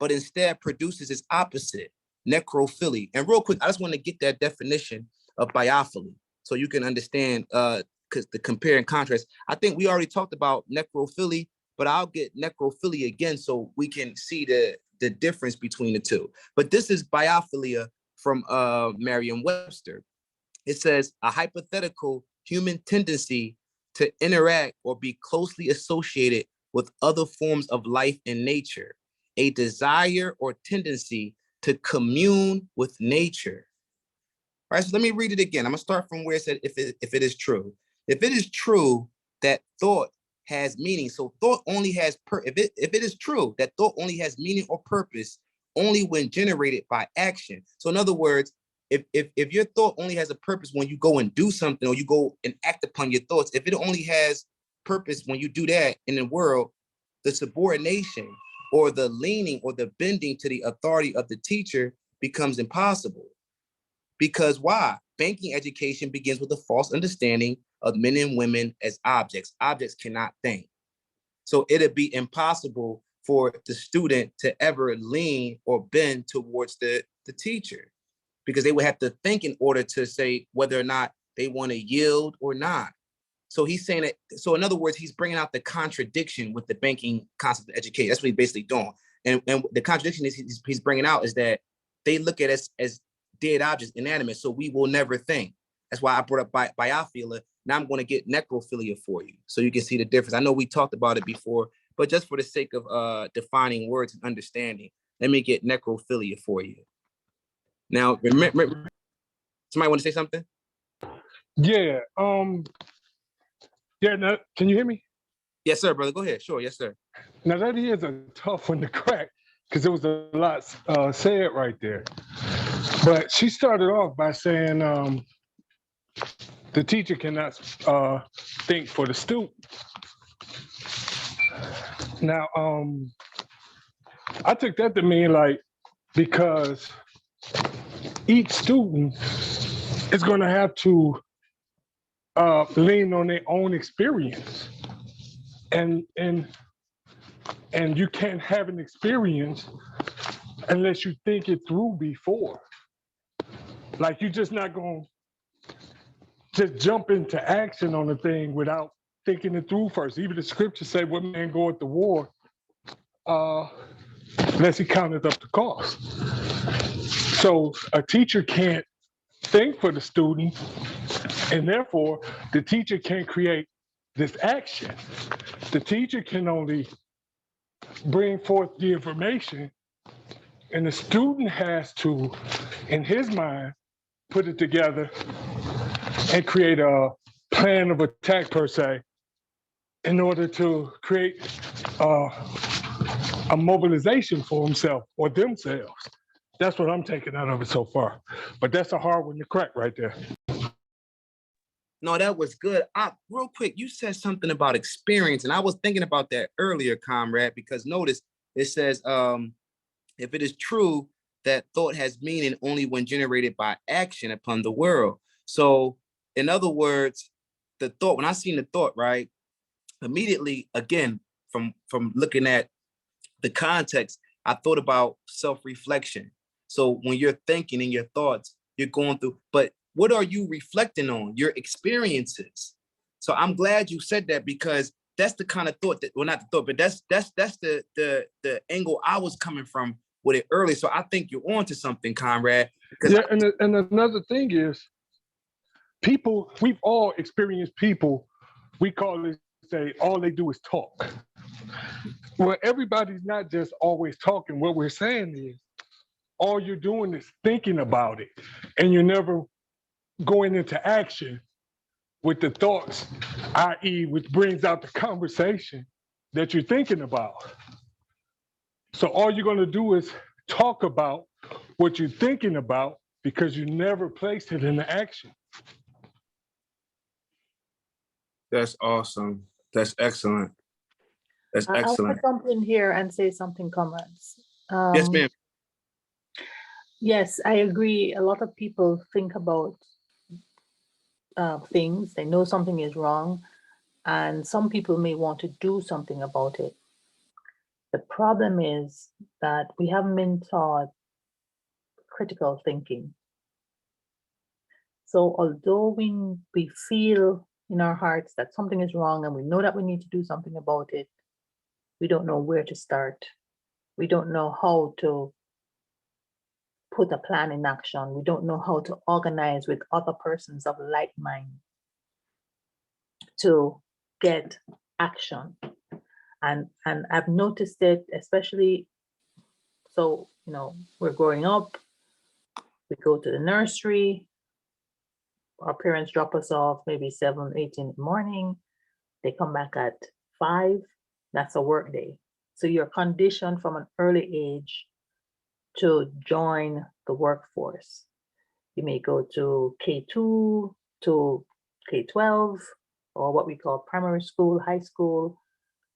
but instead produces its opposite, necrophilia. And real quick, I just want to get that definition of biophily so you can understand because the compare and contrast. I think we already talked about necrophilia, but I'll get necrophilia again so we can see the difference between the two. But this is biophilia from Merriam-Webster. It says a hypothetical human tendency to interact or be closely associated with other forms of life in nature, a desire or tendency to commune with nature. All right, so let me read it again. I'm gonna start from where it said, if it is true. If it is true that thought has meaning, so thought only has, if it is true that thought only has meaning or purpose only when generated by action. So in other words, if your thought only has a purpose when you go and do something, or you go and act upon your thoughts, if it only has purpose when you do that in the world, the subordination or the leaning or the bending to the authority of the teacher becomes impossible. Because why? Banking education begins with a false understanding of men and women as objects. Objects cannot think. So it'd be impossible for the student to ever lean or bend towards the teacher, because they would have to think in order to say whether or not they want to yield or not. So he's saying that, so in other words, he's bringing out the contradiction with the banking concept of education. That's what he's basically doing. And the contradiction he's bringing out is that they look at us as dead objects, inanimate, so we will never think. That's why I brought up biophilia. Now I'm going to get necrophilia for you so you can see the difference. I know we talked about it before, but just for the sake of defining words and understanding, let me get necrophilia for you. Now, remember, somebody want to say something? Yeah. Yeah. Now, can you hear me? Yes, sir, brother. Go ahead. Sure. Yes, sir. Now that is a tough one to crack because there was a lot said right there. But she started off by saying the teacher cannot think for the student. Now, I took that to mean like, because each student is going to have to lean on their own experience, and you can't have an experience unless you think it through before. Like you're just not going to just jump into action on a thing without thinking it through first. Even the scriptures say, "What man goeth to war, unless he counteth up the cost." So a teacher can't think for the student, and therefore the teacher can't create this action. The teacher can only bring forth the information, and the student has to, in his mind, put it together and create a plan of attack, per se, in order to create a mobilization for himself or themselves. That's what I'm taking out of it so far. But that's a hard one to crack right there. No, that was good. Real quick, you said something about experience, and I was thinking about that earlier, comrade, because notice it says, if it is true that thought has meaning only when generated by action upon the world. So in other words, the thought, when I seen the thought, right, immediately, again, from looking at the context, I thought about self-reflection. So when you're thinking in your thoughts, you're going through, but what are you reflecting on? Your experiences. So I'm glad you said that, because that's the kind of thought that, well, not the thought, but that's the angle I was coming from with it earlier. So I think you're on to something, comrade. Yeah, and another thing is, people, we've all experienced people, we call it, say, all they do is talk. Well, everybody's not just always talking. What we're saying is, all you're doing is thinking about it, and you're never going into action with the thoughts, i.e., which brings out the conversation that you're thinking about. So all you're going to do is talk about what you're thinking about, because you never placed it into action. That's awesome. That's excellent. That's I want to excellent. jump in here and say something, comrades. Yes, ma'am. Yes, I agree. A lot of people think about things, they know something is wrong, and some people may want to do something about it. The problem is that we haven't been taught critical thinking. So although we feel in our hearts that something is wrong and we know that we need to do something about it, we don't know where to start. We don't know how to put a plan in action. We don't know how to organize with other persons of like mind to get action. And I've noticed it, especially, so, we're growing up, we go to the nursery, our parents drop us off maybe 7, 8 in the morning, they come back at 5, that's a work day. So you're conditioned from an early age to join the workforce. You may go to K2 to K12, or what we call primary school, high school,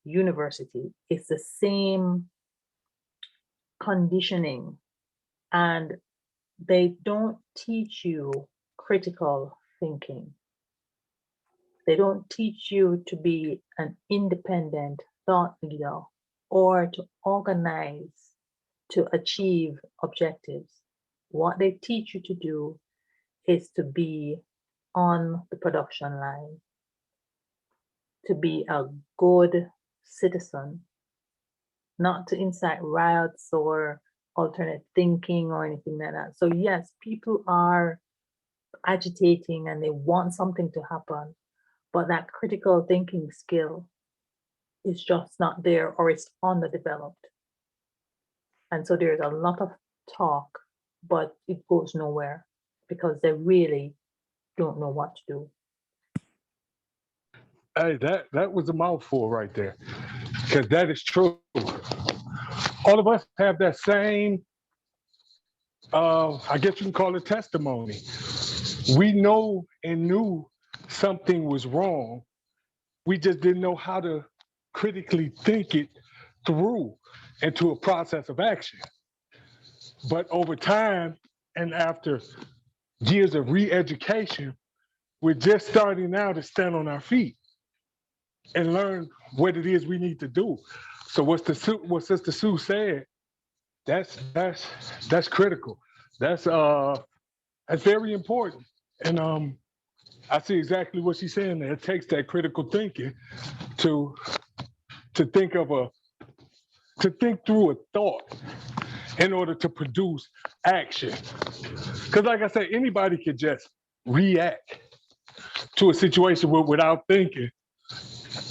university. It's the same conditioning, and they don't teach you critical thinking. They don't teach you to be an independent thought leader or to organize to achieve objectives. What they teach you to do is to be on the production line, to be a good citizen, not to incite riots or alternate thinking or anything like that. So yes, people are agitating and they want something to happen, but that critical thinking skill is just not there, or it's underdeveloped. And so there's a lot of talk, but it goes nowhere because they really don't know what to do. Hey, that was a mouthful right there, because that is true. All of us have that same, I guess you can call it testimony. We know and knew something was wrong. We just didn't know how to critically think it through into a process of action. But over time, and after years of re-education, we're just starting now to stand on our feet and learn what it is we need to do. So what Sister Sue said, that's critical. That's very important. And I see exactly what she's saying there. It takes that critical thinking to to think of a to think through a thought in order to produce action. Because like I said, anybody could just react to a situation without thinking.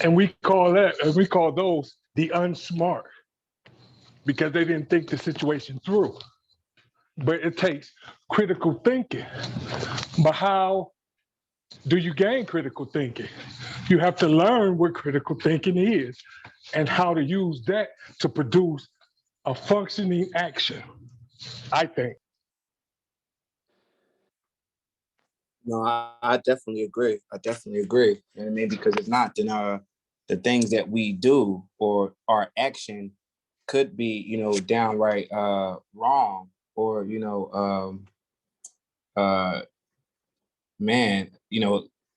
And we call those the unsmart because they didn't think the situation through. But it takes critical thinking. But how do you gain critical thinking? You have to learn what critical thinking is and how to use that to produce a functioning action, I think. No, I definitely agree. I definitely agree. And I mean, because if not, then the things that we do or our action could be, downright wrong, or uh man,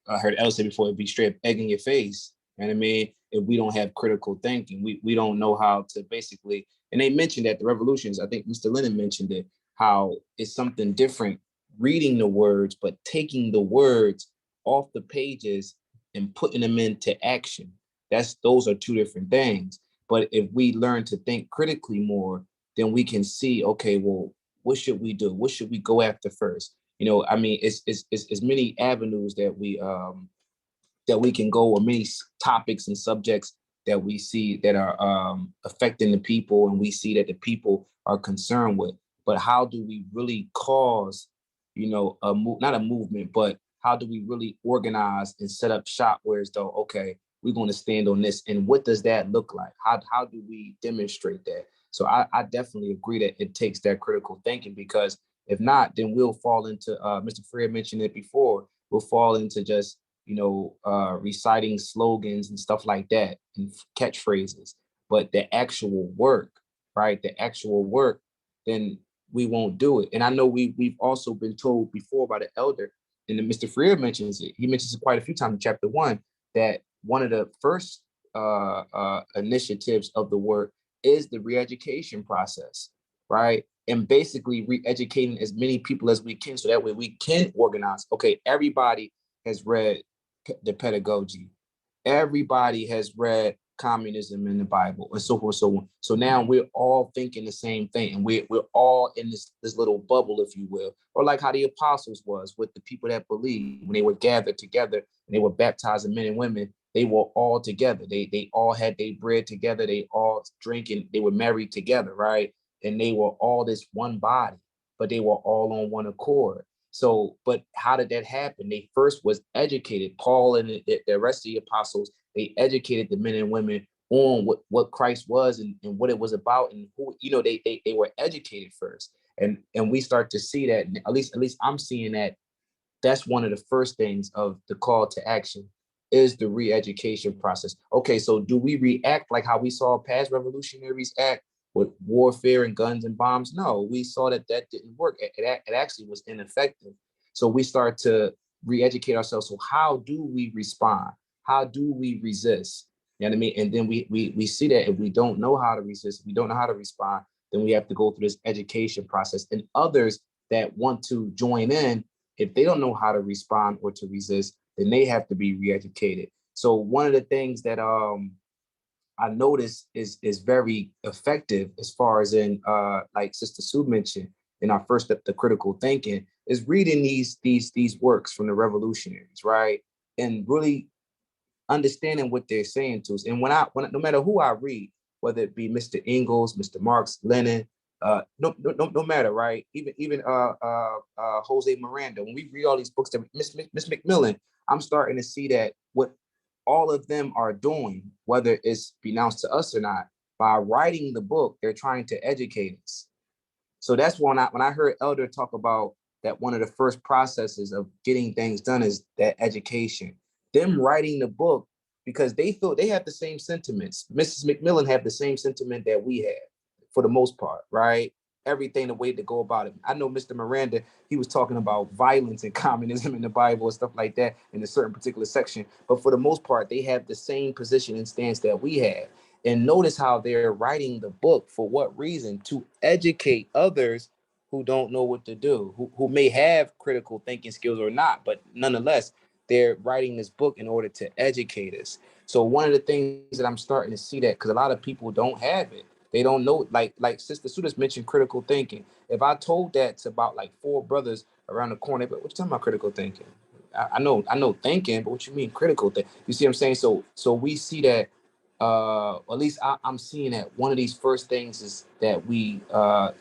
I heard Elle say before, it'd be straight up egg in your face. And I mean, if we don't have critical thinking, we don't know how to basically, and they mentioned that the revolutions, I think Mr. Lennon mentioned it, how it's something different reading the words, but taking the words off the pages and putting them into action. Those are two different things. But if we learn to think critically more, then we can see, okay, well, what should we do? What should we go after first? I mean, it's many avenues that we can go, or many topics and subjects that we see that are affecting the people, and we see that the people are concerned with. But how do we really cause, not a movement, but how do we really organize and set up shop where it's though, okay, we're going to stand on this, and what does that look like? How do we demonstrate that? So I definitely agree that it takes that critical thinking, because if not, then we'll fall into, Mr. Freer mentioned it before, we'll fall into just, reciting slogans and stuff like that and catchphrases. But the actual work, right? The actual work, then we won't do it. And I know we've also been told before by the elder, and then Mr. Freer mentions it. He mentions it quite a few times in chapter 1, that one of the first initiatives of the work is the re-education process, right? And basically re-educating as many people as we can, so that way we can organize. Okay, everybody has read the Pedagogy. Everybody has read communism in the Bible, and so forth, so on. So now we're all thinking the same thing, and we're all in this little bubble, if you will, or like how the apostles was with the people that believed when they were gathered together and they were baptizing men and women. They were all together. They all had their bread together. They all drinking. They were married together, right? And they were all this one body, but they were all on one accord. So, but how did that happen? They first was educated. Paul and the rest of the apostles, they educated the men and women on what Christ was, and what it was about, and who, they were educated first. And we start to see that, at least I'm seeing that that's one of the first things of the call to action, is the re-education process. Okay, so do we react like how we saw past revolutionaries act with warfare and guns and bombs? No, we saw that didn't work. It actually was ineffective. So we start to re-educate ourselves. So how do we respond? How do we resist? You know what I mean? And then we see that if we don't know how to resist, if we don't know how to respond, then we have to go through this education process. And others that want to join in, if they don't know how to respond or to resist, then they have to be re-educated. So one of the things that I noticed is very effective, as far as in like Sister Sue mentioned in our first step, the critical thinking, is reading these works from the revolutionaries, right? And really understanding what they're saying to us. And when no matter who I read, whether it be Mr. Ingalls, Mr. Marx, Lenin, no matter, right? Even Jose Miranda. When we read all these books, that Miss Macmillan, I'm starting to see that what all of them are doing, whether it's denounced to us or not, by writing the book, they're trying to educate us. So that's when I heard Elder talk about that, one of the first processes of getting things done is that education. Them writing the book, because they thought they had the same sentiments. Mrs. Macmillan had the same sentiment that we had, for the most part, right? Everything, the way to go about it. I know Mr. Miranda, he was talking about violence and communism in the Bible and stuff like that in a certain particular section. But for the most part, they have the same position and stance that we have. And notice how they're writing the book for what reason? To educate others who don't know what to do, who may have critical thinking skills or not, but nonetheless, they're writing this book in order to educate us. So one of the things that I'm starting to see that, because a lot of people don't have it, they don't know, like Sister Sudas mentioned critical thinking. If I told that to about like 4 brothers around the corner, but what you talking about critical thinking? I know thinking, but what you mean critical thing? You see what I'm saying? So we see that, at least I'm seeing that one of these first things is that we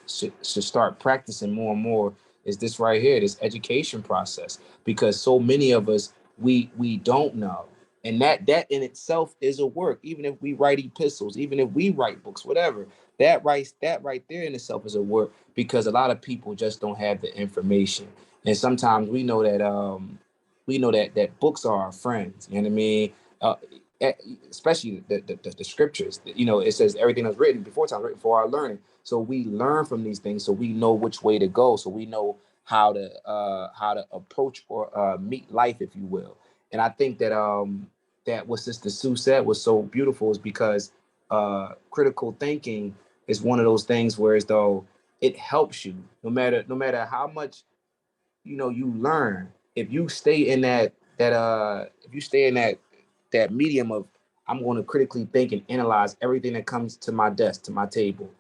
should start practicing more and more is this right here, this education process, because so many of us we don't know, and that in itself is a work. Even if we write epistles, even if we write books, whatever, that right there in itself is a work, because a lot of people just don't have the information. And sometimes we know that books are our friends. You know what I mean? Uh, Especially the scriptures. You know, it says everything that's written before time written for our learning. So we learn from these things, so we know which way to go. So we know how to approach or meet life, if you will. And I think that that what Sister Sue said was so beautiful, is because critical thinking is one of those things where as though it helps you no matter how much you learn. If you stay in if you stay in that medium of, I'm going to critically think and analyze everything that comes to my desk, to my table,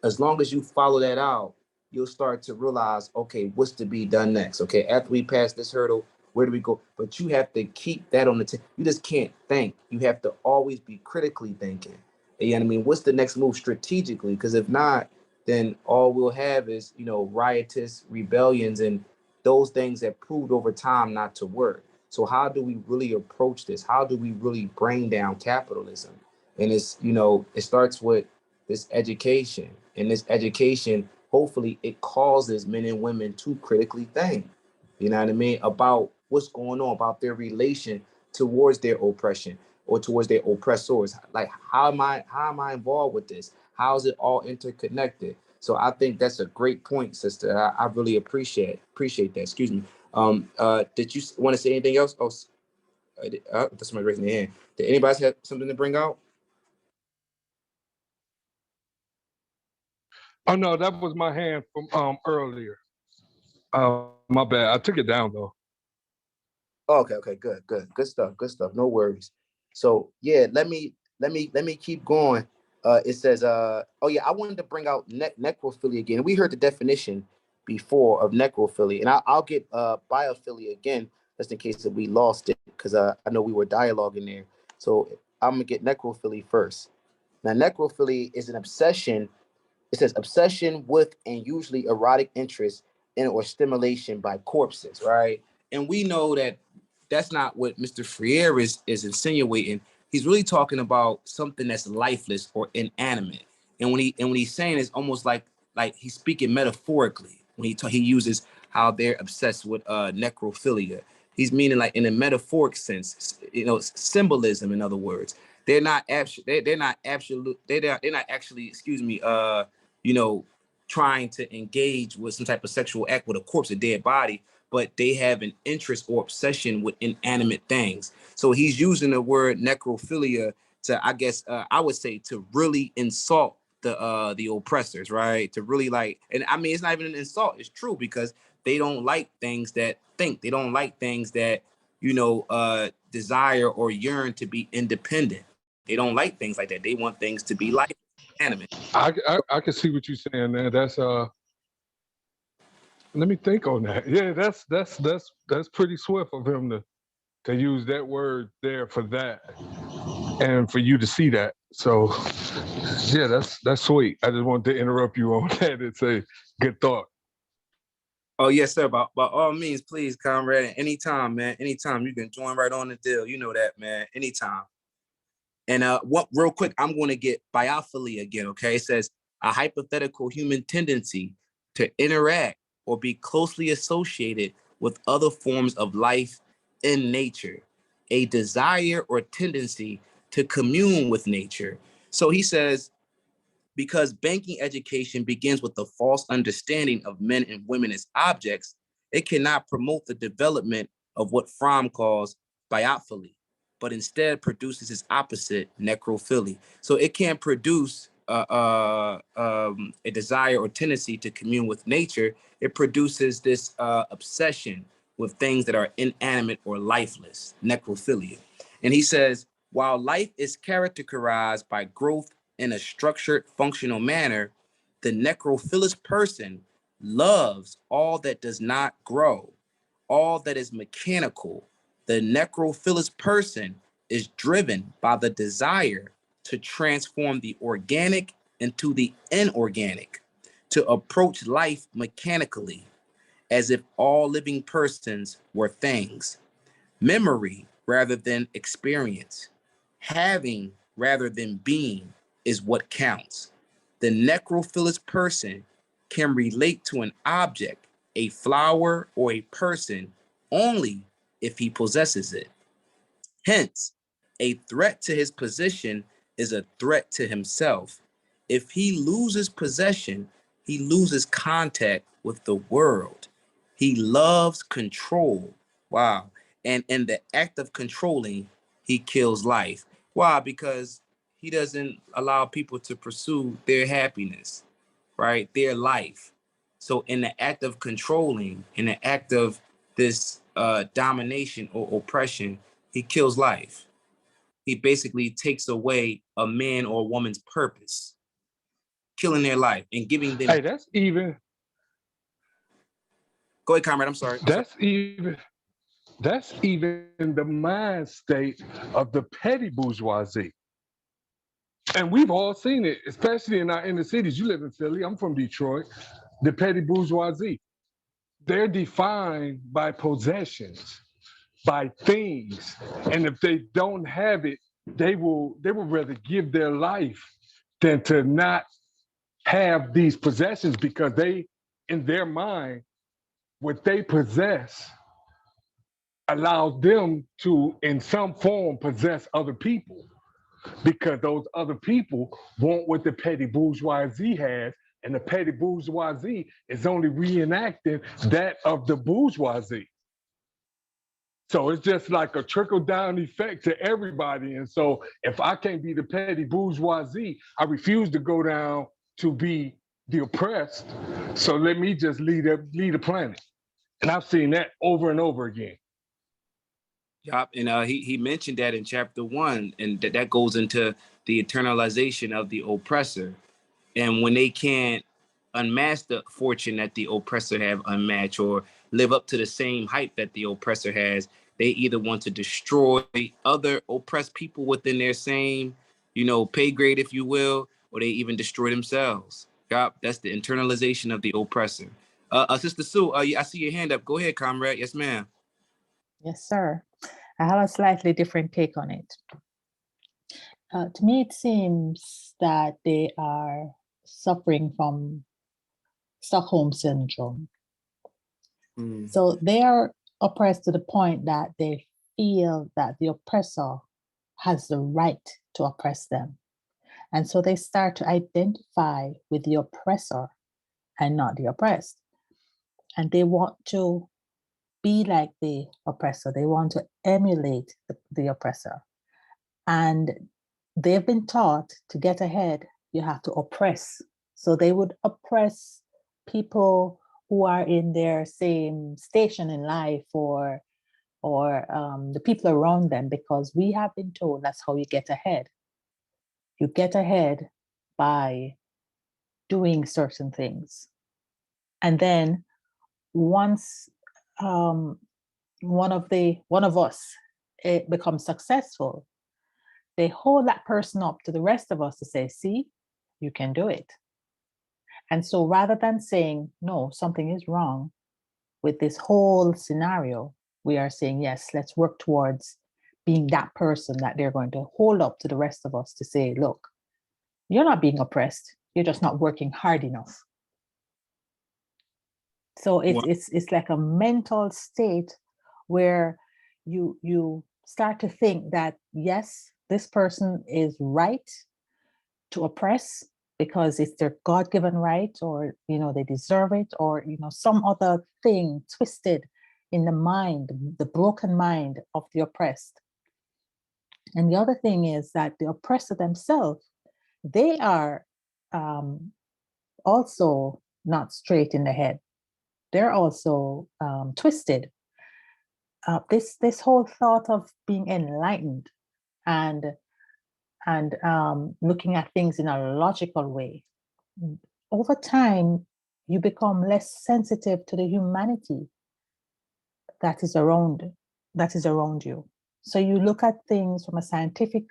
as long as you follow that out, you'll start to realize, okay, what's to be done next? Okay, after we pass this hurdle, where do we go? But you have to keep that on the table. You just can't think. You have to always be critically thinking. You know what I mean? What's the next move strategically? Because if not, then all we'll have is, riotous rebellions and those things that proved over time not to work. So how do we really approach this? How do we really bring down capitalism? And it starts with this education. And this education, hopefully it causes men and women to critically think, you know what I mean, about what's going on, about their relation towards their oppression or towards their oppressors. Like, how am I involved with this? How is it all interconnected? So I think that's a great point, sister. I really appreciate that. Excuse me. Did you want to say anything else? Oh, that's somebody raising their hand. Did anybody else have something to bring out? Oh no, that was my hand from earlier. My bad. I took it down though. Okay, good stuff. No worries. So yeah, let me keep going. It says, oh yeah, I wanted to bring out necrophilia again. We heard the definition before of necrophilia, and I'll get biophilia again, just in case that we lost it, because I know we were dialoguing there. So I'm gonna get necrophilia first. Now, necrophilia is an obsession. It says obsession with and usually erotic interest in or stimulation by corpses, right? And we know that that's not what Mr. Freire is insinuating. He's really talking about something that's lifeless or inanimate. And when he's saying, it's almost like he's speaking metaphorically when he uses how they're obsessed with necrophilia. He's meaning like in a metaphoric sense, symbolism. In other words, they're not absolute. They're not absolute. They're not actually. Excuse me. Trying to engage with some type of sexual act with a corpse, a dead body, but they have an interest or obsession with inanimate things. So he's using the word necrophilia to, I guess, I would say, to really insult the oppressors, right? To really and I mean, it's not even an insult. It's true, because they don't like things that think. They don't like things that desire or yearn to be independent. They don't like things like that. They want things to be like animate. I can see what you're saying there. That's let me think on that. Yeah, that's pretty swift of him to use that word there for that, and for you to see that. So yeah, that's sweet. I just wanted to interrupt you on that and say good thought. Oh, yes, sir. By all means, please, comrade. Anytime, man. Anytime. You can join right on the deal. You know that, man. Anytime. And what real quick, I'm going to get biophilia again, okay? It says a hypothetical human tendency to interact or be closely associated with other forms of life in nature, a desire or tendency to commune with nature. So he says, because banking education begins with the false understanding of men and women as objects, it cannot promote the development of what Fromm calls biophilia. but instead produces its opposite, necrophilia. So it can't produce a desire or tendency to commune with nature. It produces this obsession with things that are inanimate or lifeless, necrophilia. And he says, while life is characterized by growth in a structured, functional manner, the necrophilist person loves all that does not grow, all that is mechanical. The necrophilist person is driven by the desire to transform the organic into the inorganic, to approach life mechanically, as if all living persons were things. Memory rather than experience, having rather than being is what counts. The necrophilist person can relate to an object, a flower, or a person only if he possesses it. Hence, a threat to his position is a threat to himself. If he loses possession, he loses contact with the world. He loves control. Wow. And in the act of controlling, he kills life. Why? Because he doesn't allow people to pursue their happiness, right? Their life. So in the act of controlling, in the act of this domination or oppression, he kills life. He basically takes away a man or a woman's purpose, killing their life and giving them. Hey, Go ahead, comrade. I'm sorry. that's even the mind state of the petty bourgeoisie. And we've all seen it, especially in our inner cities. You live in Philly, I'm from Detroit. The petty bourgeoisie, they're defined by possessions, by things. And if they don't have it, they will rather give their life than to not have these possessions, because they, in their mind, what they possess allows them to, in some form, possess other people, because those other people want what the petty bourgeoisie has, and the petty bourgeoisie is only reenacting that of the bourgeoisie. So it's just like a trickle down effect to everybody. And so if I can't be the petty bourgeoisie, I refuse to go down to be the oppressed. So let me just lead the planet. And I've seen that over and over again. Yup, and he mentioned that in chapter 1, and that goes into the internalization of the oppressor. And when they can't unmask the fortune that the oppressor have unmatched or live up to the same hype that the oppressor has, they either want to destroy other oppressed people within their same, pay grade, if you will, or they even destroy themselves. Yup, that's the internalization of the oppressor. Sister Sue, I see your hand up. Go ahead, comrade. Yes, ma'am. Yes, sir. I have a slightly different take on it. To me, it seems that they are suffering from Stockholm syndrome. So they are oppressed to the point that they feel that the oppressor has the right to oppress them. And so they start to identify with the oppressor and not the oppressed. And they want to be like the oppressor. They want to emulate the oppressor. And they've been taught to get ahead, you have to oppress. So they would oppress people who are in their same station in life, or the people around them, because we have been told that's how you get ahead. You get ahead by doing certain things. And then once one of us becomes successful, they hold that person up to the rest of us to say, see, you can do it. And so rather than saying, no, something is wrong with this whole scenario, we are saying, yes, let's work towards being that person that they're going to hold up to the rest of us to say, look, you're not being oppressed. You're just not working hard enough. So it's like a mental state where you start to think that, yes, this person is right to oppress because it's their God-given right, or they deserve it, or some other thing twisted in the mind, the broken mind of the oppressed. And the other thing is that the oppressor themselves, they are also not straight in the head. They're also twisted. This whole thought of being enlightened and looking at things in a logical way, over time, you become less sensitive to the humanity that is around you. So you look at things from a scientific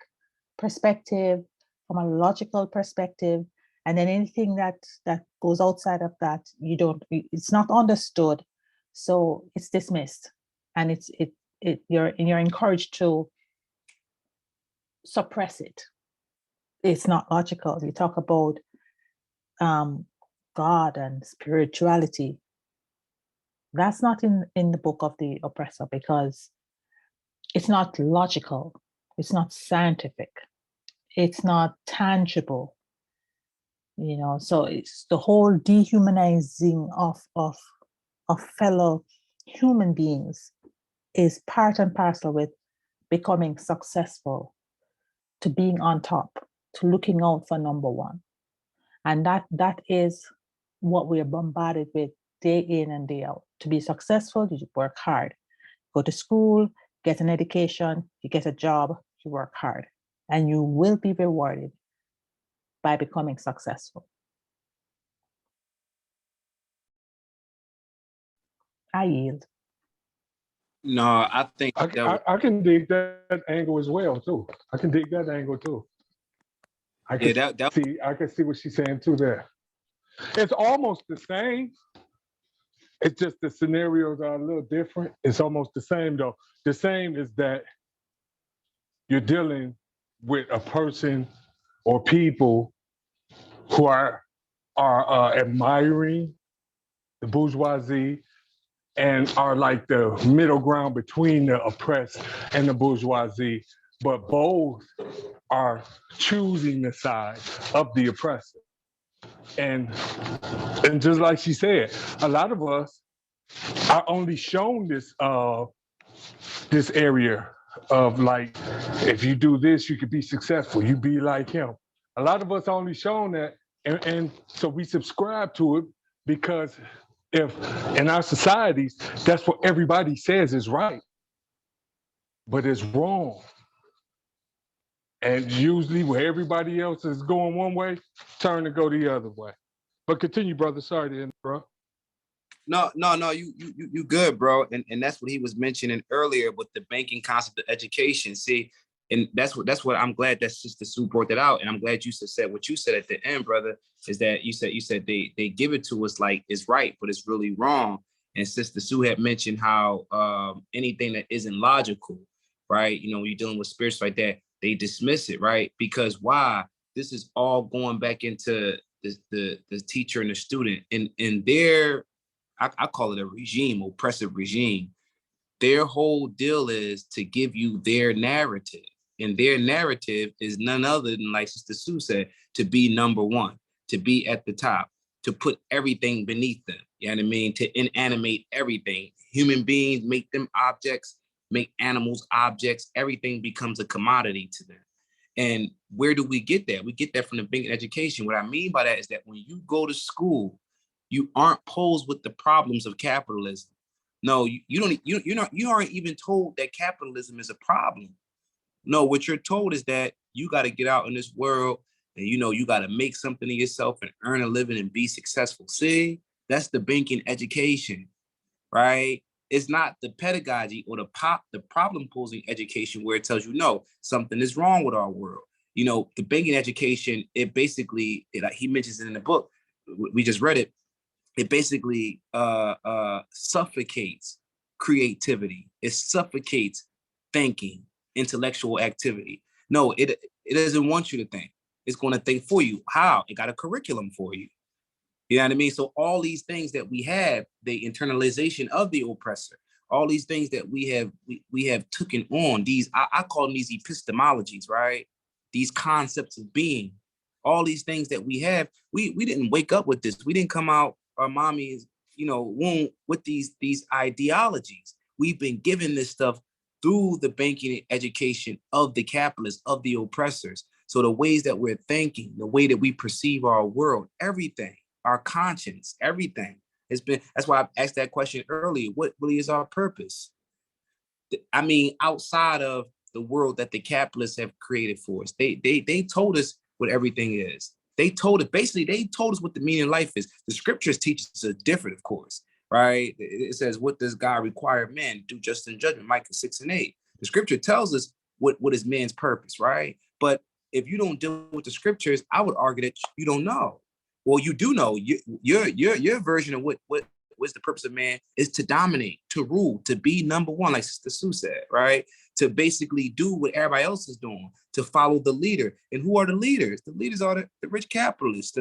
perspective, from a logical perspective, and then anything that goes outside of that, it's not understood, so it's dismissed, and you're encouraged to suppress it. It's not logical. You talk about God and spirituality. That's not in the book of the oppressor, because it's not logical, it's not scientific, it's not tangible, so it's the whole dehumanizing of fellow human beings is part and parcel with becoming successful, to being on top, to looking out for number one. And that is what we are bombarded with day in and day out. To be successful, you work hard. Go to school, get an education, you get a job, you work hard, and you will be rewarded by becoming successful. I yield. No, I think I can dig that angle as well too. I can dig that angle too. I can see what she's saying too there. It's almost the same. It's just the scenarios are a little different. It's almost the same though. The same is that you're dealing with a person or people who are admiring the bourgeoisie and are like the middle ground between the oppressed and the bourgeoisie, but both are choosing the side of the oppressor. And just like she said, a lot of us are only shown this area of like, if you do this, you could be successful. You be like him. A lot of us are only shown that, and so we subscribe to it because if in our societies, that's what everybody says is right, but it's wrong. And usually where everybody else is going one way, turn to go the other way. But continue, brother. Sorry to interrupt. No, you good, bro. And that's what he was mentioning earlier with the banking concept of education. See, and that's what I'm glad that Sister Sue brought that out. And I'm glad you said what you said at the end, brother, is that you said they give it to us like it's right, but it's really wrong. And Sister Sue had mentioned how anything that isn't logical, right? When you're dealing with spirits like that, they dismiss it, right? Because why? This is all going back into the teacher and the student and their, I call it a regime, oppressive regime. Their whole deal is to give you their narrative. And their narrative is none other than, like Sister Sue said, to be number one, to be at the top, to put everything beneath them. You know what I mean? To inanimate everything. Human beings, make them objects, make animals objects. Everything becomes a commodity to them. And where do we get that? We get that from the banking education. What I mean by that is that when you go to school, you aren't posed with the problems of capitalism. No, you aren't even told that capitalism is a problem. No, what you're told is that you got to get out in this world and you got to make something of yourself and earn a living and be successful. See, that's the banking education, right? It's not the pedagogy or the problem posing education where it tells you, no, something is wrong with our world. The banking education, it basically, he mentions it in the book, we just read it. It basically suffocates creativity. It suffocates thinking, intellectual activity. No, it doesn't want you to think. It's going to think for you. How? It got a curriculum for you. You know what I mean? So all these things that we have, the internalization of the oppressor, all these things that we have taken on, these, I call them these epistemologies, right? These concepts of being, all these things that we have, we didn't wake up with this. We didn't come out our mommy's, womb with these ideologies. We've been given this stuff through the banking education of the capitalists, of the oppressors. So the ways that we're thinking, the way that we perceive our world, everything, our conscience, everything has been, that's why I asked that question earlier. What really is our purpose? I mean, outside of the world that the capitalists have created for us, they told us what everything is. They told us, basically, they told us what the meaning of life is. The scriptures teach us different, of course, right? It says, what does God require of man to do just in judgment? Micah 6:8. The scripture tells us what is man's purpose, right? But if you don't deal with the scriptures, I would argue that you don't know. Well, you do know. Your version of what's the purpose of man is to dominate, to rule, to be number one, like Sister Sue said, right? To basically do what everybody else is doing, to follow the leader. And who are the leaders? The leaders are the rich capitalists,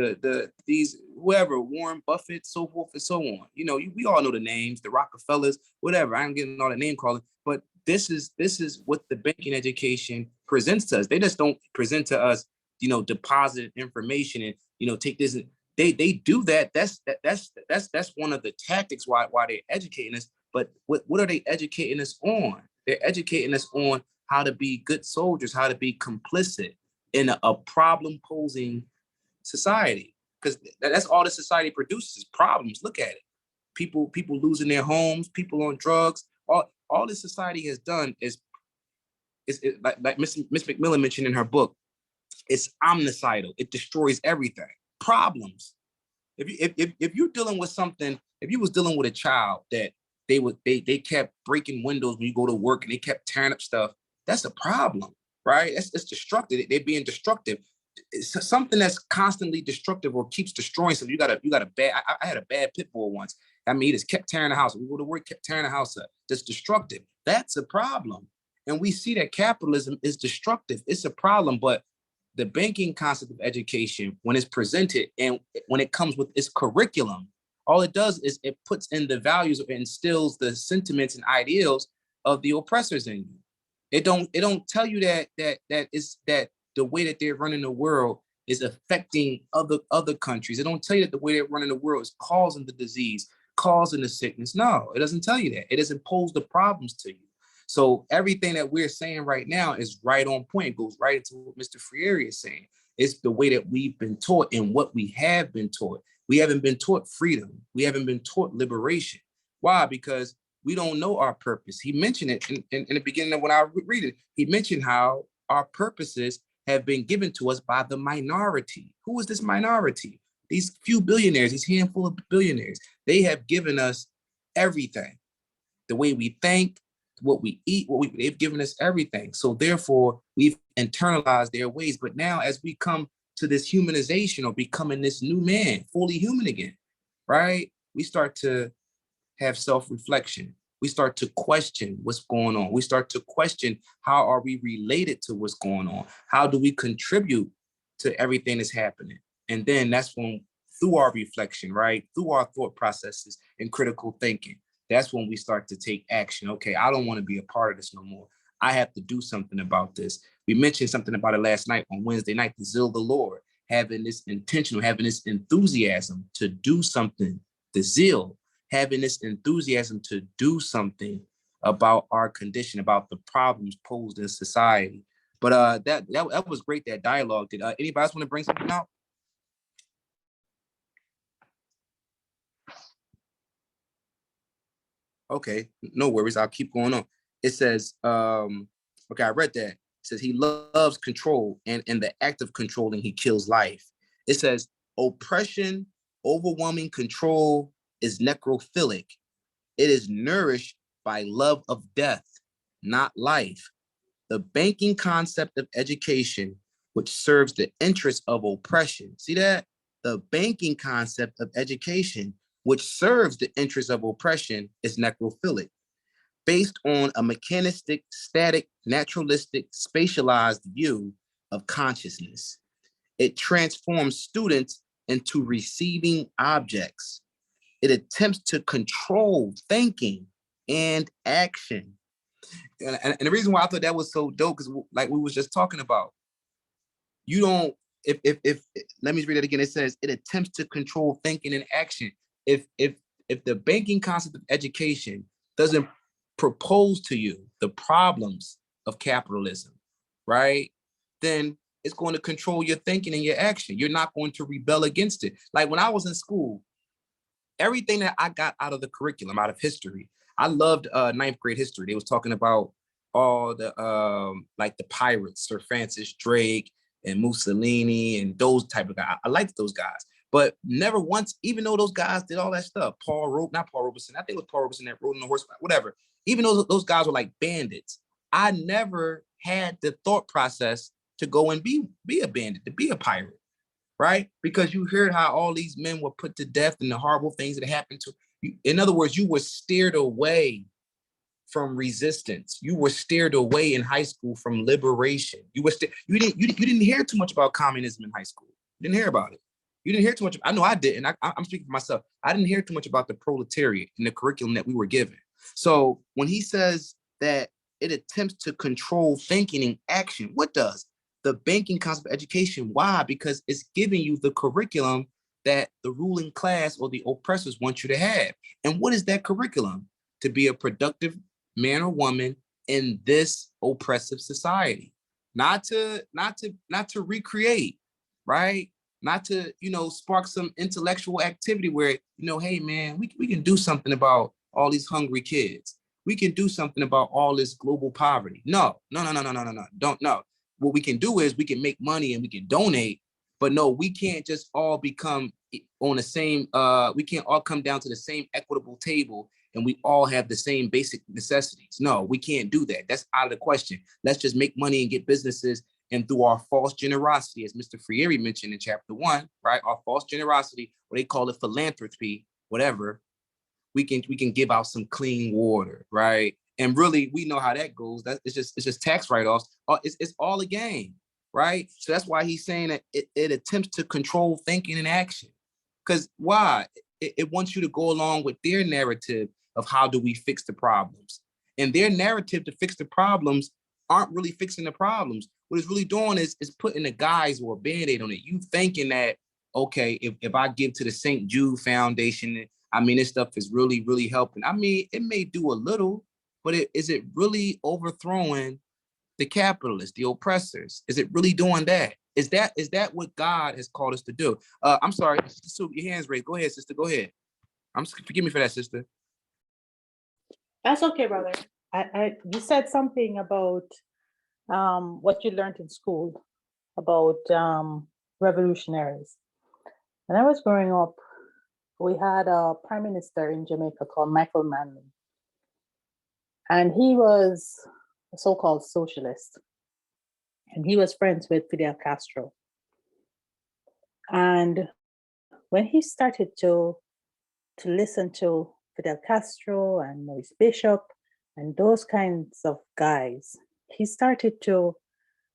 these whoever, Warren Buffett, so forth and so on. You know, we all know the names, the Rockefellers, whatever. I'm getting all the name calling, but this is what the banking education presents to us. They just don't present to us, you know, deposit information and, you know, take this. They do that. That's one of the tactics why they're educating us. But what are they educating us on? They're educating us on how to be good soldiers, how to be complicit in a problem posing society. Because that's all the society produces is problems. Look at it. People losing their homes, people on drugs. All this society has done is like Miss McMillan mentioned in her book, it's omnicidal. It destroys everything. Problems. If you're dealing with something, if you was dealing with a child that they kept breaking windows when you go to work and they kept tearing up stuff, that's a problem, right? It's destructive. They're being destructive. It's something that's constantly destructive or keeps destroying something. You got a bad. I had a bad pit bull once. I mean, he just kept tearing the house. We go to work, kept tearing the house up. That's destructive. That's a problem. And we see that capitalism is destructive. It's a problem, but the banking concept of education, when it's presented and when it comes with its curriculum, all it does is it puts in the values or instills the sentiments and ideals of the oppressors in you. It don't tell you that the way that they're running the world is affecting other countries. It don't tell you that the way they're running the world is causing the disease, causing the sickness. No, it doesn't tell you that. It doesn't pose the problems to you. So everything that we're saying right now is right on point. It goes right into what Mr. Freire is saying. It's the way that we've been taught and what we have been taught. We haven't been taught freedom. We haven't been taught liberation. Why? Because we don't know our purpose. He mentioned it in the beginning of when I read it. He mentioned how our purposes have been given to us by the minority. Who is this minority? These few billionaires, these handful of billionaires. They have given us everything. The way we think, what we eat, they've given us everything. So therefore, we've internalized their ways. But now as we come to this humanization or becoming this new man, fully human again, right? We start to have self-reflection. We start to question what's going on. We start to question how are we related to what's going on? How do we contribute to everything that's happening? And then that's when, through our reflection, right? Through our thought processes and critical thinking, that's when we start to take action. Okay, I don't want to be a part of this no more. I have to do something about this. We mentioned something about it last night on Wednesday night, the zeal of the Lord, having this intentional, having this enthusiasm to do something, the zeal, having this enthusiasm to do something about our condition, about the problems posed in society. But that was great, that dialogue. Did anybody else want to bring something out? Okay, no worries. I'll keep going on. It says, okay, I read that. It says he loves control, and in the act of controlling, he kills life. It says oppression, overwhelming control is necrophilic. It is nourished by love of death, not life. The banking concept of education, which serves the interest of oppression. See that? The banking concept of education, which serves the interest of oppression, is necrophilic, based on a mechanistic, static, naturalistic, spatialized view of consciousness. It transforms students into receiving objects. It attempts to control thinking and action. And the reason why I thought that was so dope, because like we was just talking about, you don't, if let me read it again. It says it attempts to control thinking and action. If the banking concept of education doesn't propose to you the problems of capitalism, right, then it's going to control your thinking and your action. You're not going to rebel against it. Like when I was in school, everything that I got out of the curriculum, out of history, I loved ninth grade history. They was talking about all the like the pirates, Sir Francis Drake and Mussolini and those type of guys. I liked those guys, but never once, even though those guys did all that stuff, not Paul Robeson, I think it was Paul Robeson that rode on the horseback, whatever. Even though those guys were like bandits, I never had the thought process to go and be a bandit, to be a pirate, right? Because you heard how all these men were put to death and the horrible things that happened to you. In other words, you were steered away from resistance. You were steered away in high school from liberation. You didn't hear too much about communism in high school. You didn't hear about it. You didn't hear too much. I know I didn't. I'm speaking for myself. I didn't hear too much about the proletariat in the curriculum that we were given. So when he says that it attempts to control thinking and action, what does? The banking concept of education. Why? Because it's giving you the curriculum that the ruling class or the oppressors want you to have. And what is that curriculum? To be a productive man or woman in this oppressive society, not to recreate, right? Not to, spark some intellectual activity where, hey man, we can do something about all these hungry kids. We can do something about all this global poverty. No. Don't know. What we can do is we can make money and we can donate, but no, we can't just all become on the same, we can't all come down to the same equitable table and we all have the same basic necessities. No, we can't do that. That's out of the question. Let's just make money and get businesses. And through our false generosity, as Mr. Freire mentioned in chapter 1, right? Our false generosity, or they call it philanthropy, whatever, we can give out some clean water, right? And really, we know how that goes. It's just tax write-offs. It's all a game, right? So that's why he's saying that it attempts to control thinking and action. Because why? It wants you to go along with their narrative of how do we fix the problems. And their narrative to fix the problems aren't really fixing the problems. What it's really doing is putting a guise or a Band-Aid on it. You thinking that, okay, if I give to the St. Jude Foundation, I mean, this stuff is really, really helping. I mean, it may do a little, but is it really overthrowing the capitalists, the oppressors? Is it really doing that? Is that what God has called us to do? I'm sorry, Sister, your hand's raised. Go ahead, sister. Go ahead. Forgive me for that, sister. That's okay, brother. You said something about what you learned in school about revolutionaries. When I was growing up, we had a prime minister in Jamaica called Michael Manley. And he was a so-called socialist. And he was friends with Fidel Castro. And when he started to listen to Fidel Castro and Maurice Bishop and those kinds of guys, he started to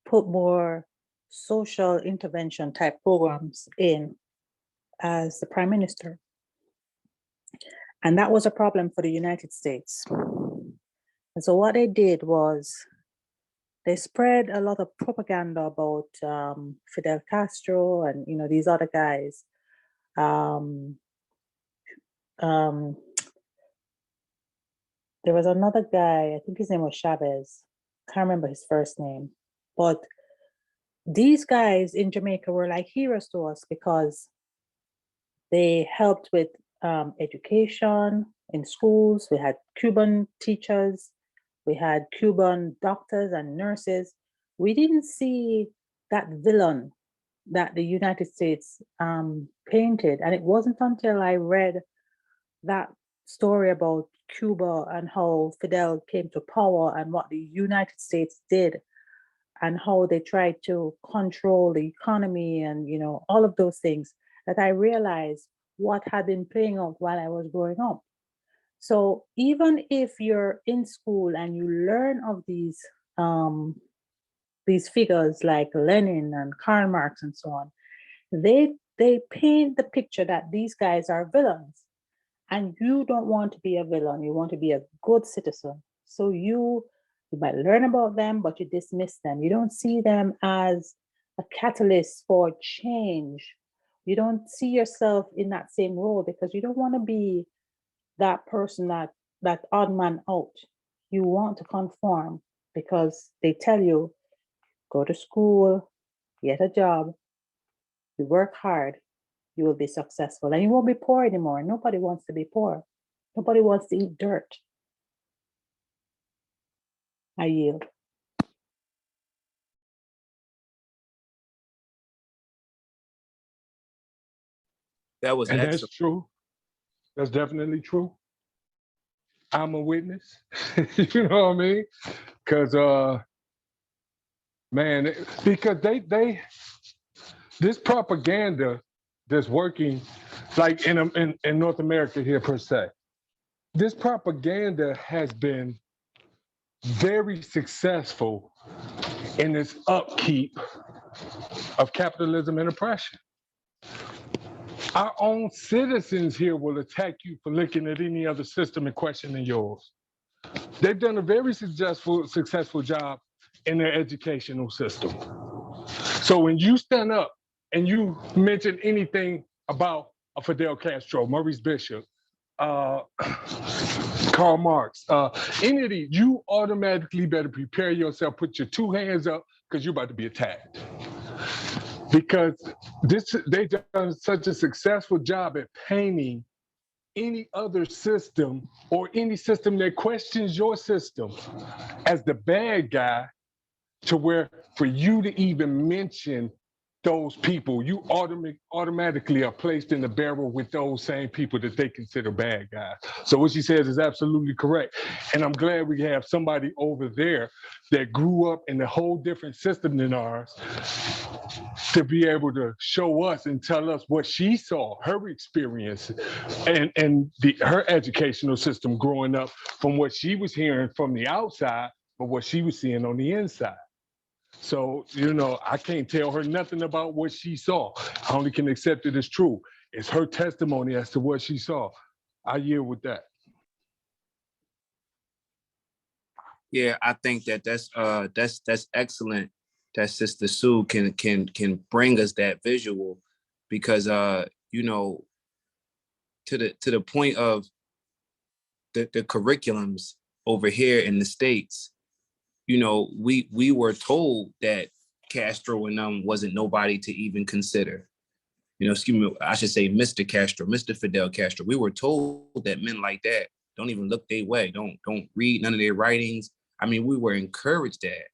put more social intervention type programs in as the prime minister. And that was a problem for the United States. And so what they did was they spread a lot of propaganda about Fidel Castro and these other guys. There was another guy, I think his name was Chavez. Can't remember his first name. But these guys in Jamaica were like heroes to us because they helped with education in schools. We had Cuban teachers. We had Cuban doctors and nurses. We didn't see that villain that the United States painted. And it wasn't until I read that story about Cuba and how Fidel came to power and what the United States did and how they tried to control the economy and all of those things, that I realized what had been playing out while I was growing up. So even if you're in school and you learn of these figures like Lenin and Karl Marx and so on, they paint the picture that these guys are villains. And you don't want to be a villain. You want to be a good citizen. So you might learn about them, but you dismiss them. You don't see them as a catalyst for change. You don't see yourself in that same role because you don't want to be that person, that odd man out. you want to conform because they tell you, go to school, get a job, you work hard, you will be successful, and you won't be poor anymore. Nobody wants to be poor. Nobody wants to eat dirt. I yield. That was And excellent. that's true. That's definitely true. I'm a witness. You know what I mean? Because man, because they this propaganda that's working like in North America here per se. This propaganda has been very successful in its upkeep of capitalism and oppression. Our own citizens here will attack you for looking at any other system and questioning yours. They've done a very successful job in their educational system. So when you stand up and you mention anything about a Fidel Castro, Maurice Bishop, Karl Marx, any of these, you automatically better prepare yourself, put your two hands up, because you're about to be attacked. Because they've done such a successful job at painting any other system or any system that questions your system as the bad guy, to where for you to even mention those people, you automatically are placed in the barrel with those same people that they consider bad guys. So what she says is absolutely correct. And I'm glad we have somebody over there that grew up in a whole different system than ours to be able to show us and tell us what she saw, her experience, and her educational system growing up, from what she was hearing from the outside, but what she was seeing on the inside. So, you know, I can't tell her nothing about what she saw. I only can accept it as true. It's her testimony as to what she saw. I yield with that. Yeah, I think that's excellent that Sister Sue can bring us that visual, because you know, to the point of the curriculums over here in the States, you know, we were told that Castro and them wasn't nobody to even consider. You know, excuse me, I should say Mr. Castro, Mr. Fidel Castro. We were told that men like that don't even look their way, don't read none of their writings. I mean, we were encouraged that.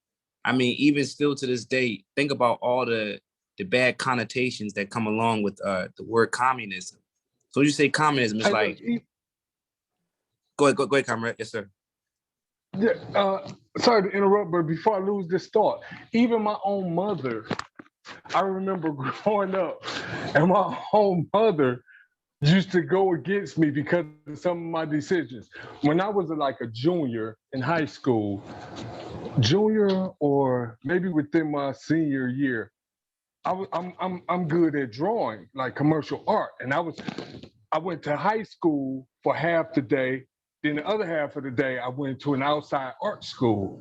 I mean, even still to this day, think about all the bad connotations that come along with the word communism. So when you say communism, it's like, go ahead, comrade. Yes, sir. Yeah, sorry to interrupt, but before I lose this thought, even my own mother, I remember growing up, and my own mother used to go against me because of some of my decisions. When I was like a junior in high school, junior or maybe within my senior year, I'm good at drawing, like commercial art, and I went to high school for half the day. Then the other half of the day, I went to an outside art school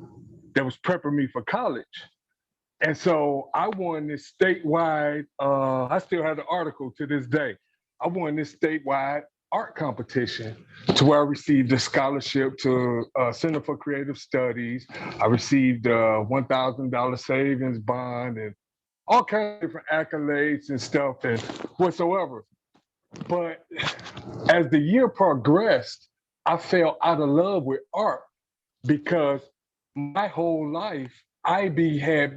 that was prepping me for college. And so I won this statewide, I still have the article to this day. I won this statewide art competition to where I received a scholarship to Center for Creative Studies. I received a $1,000 savings bond and all kinds of different accolades and stuff and whatsoever. But as the year progressed, I fell out of love with art because my whole life, had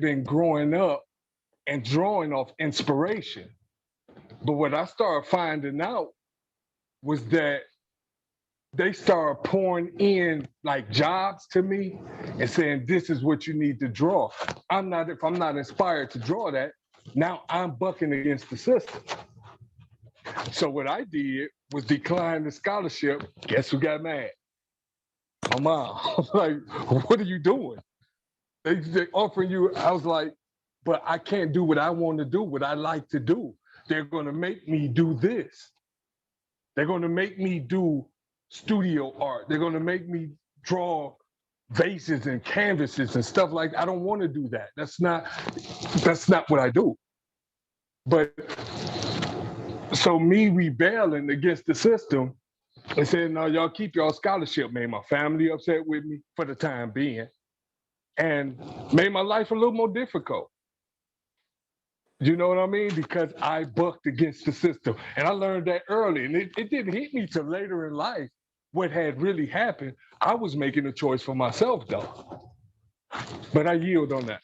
been growing up and drawing off inspiration. But what I started finding out was that they started pouring in like jobs to me and saying, this is what you need to draw. If I'm not inspired to draw that, now I'm bucking against the system. So what I did was decline the scholarship. Guess who got mad? My mom. Like, what are you doing? They offering you. I was like, but I can't do what I want to do, what I like to do. They're going to make me do this. They're going to make me do studio art. They're going to make me draw vases and canvases and stuff like that. I don't want to do that. That's not what I do. But so me rebelling against the system They said, no, y'all keep y'all scholarship. Made my family upset with me for the time being and made my life a little more difficult. You know what I mean? Because I bucked against the system. And I learned that early. And it didn't hit me till later in life what had really happened. I was making a choice for myself, though. But I yield on that.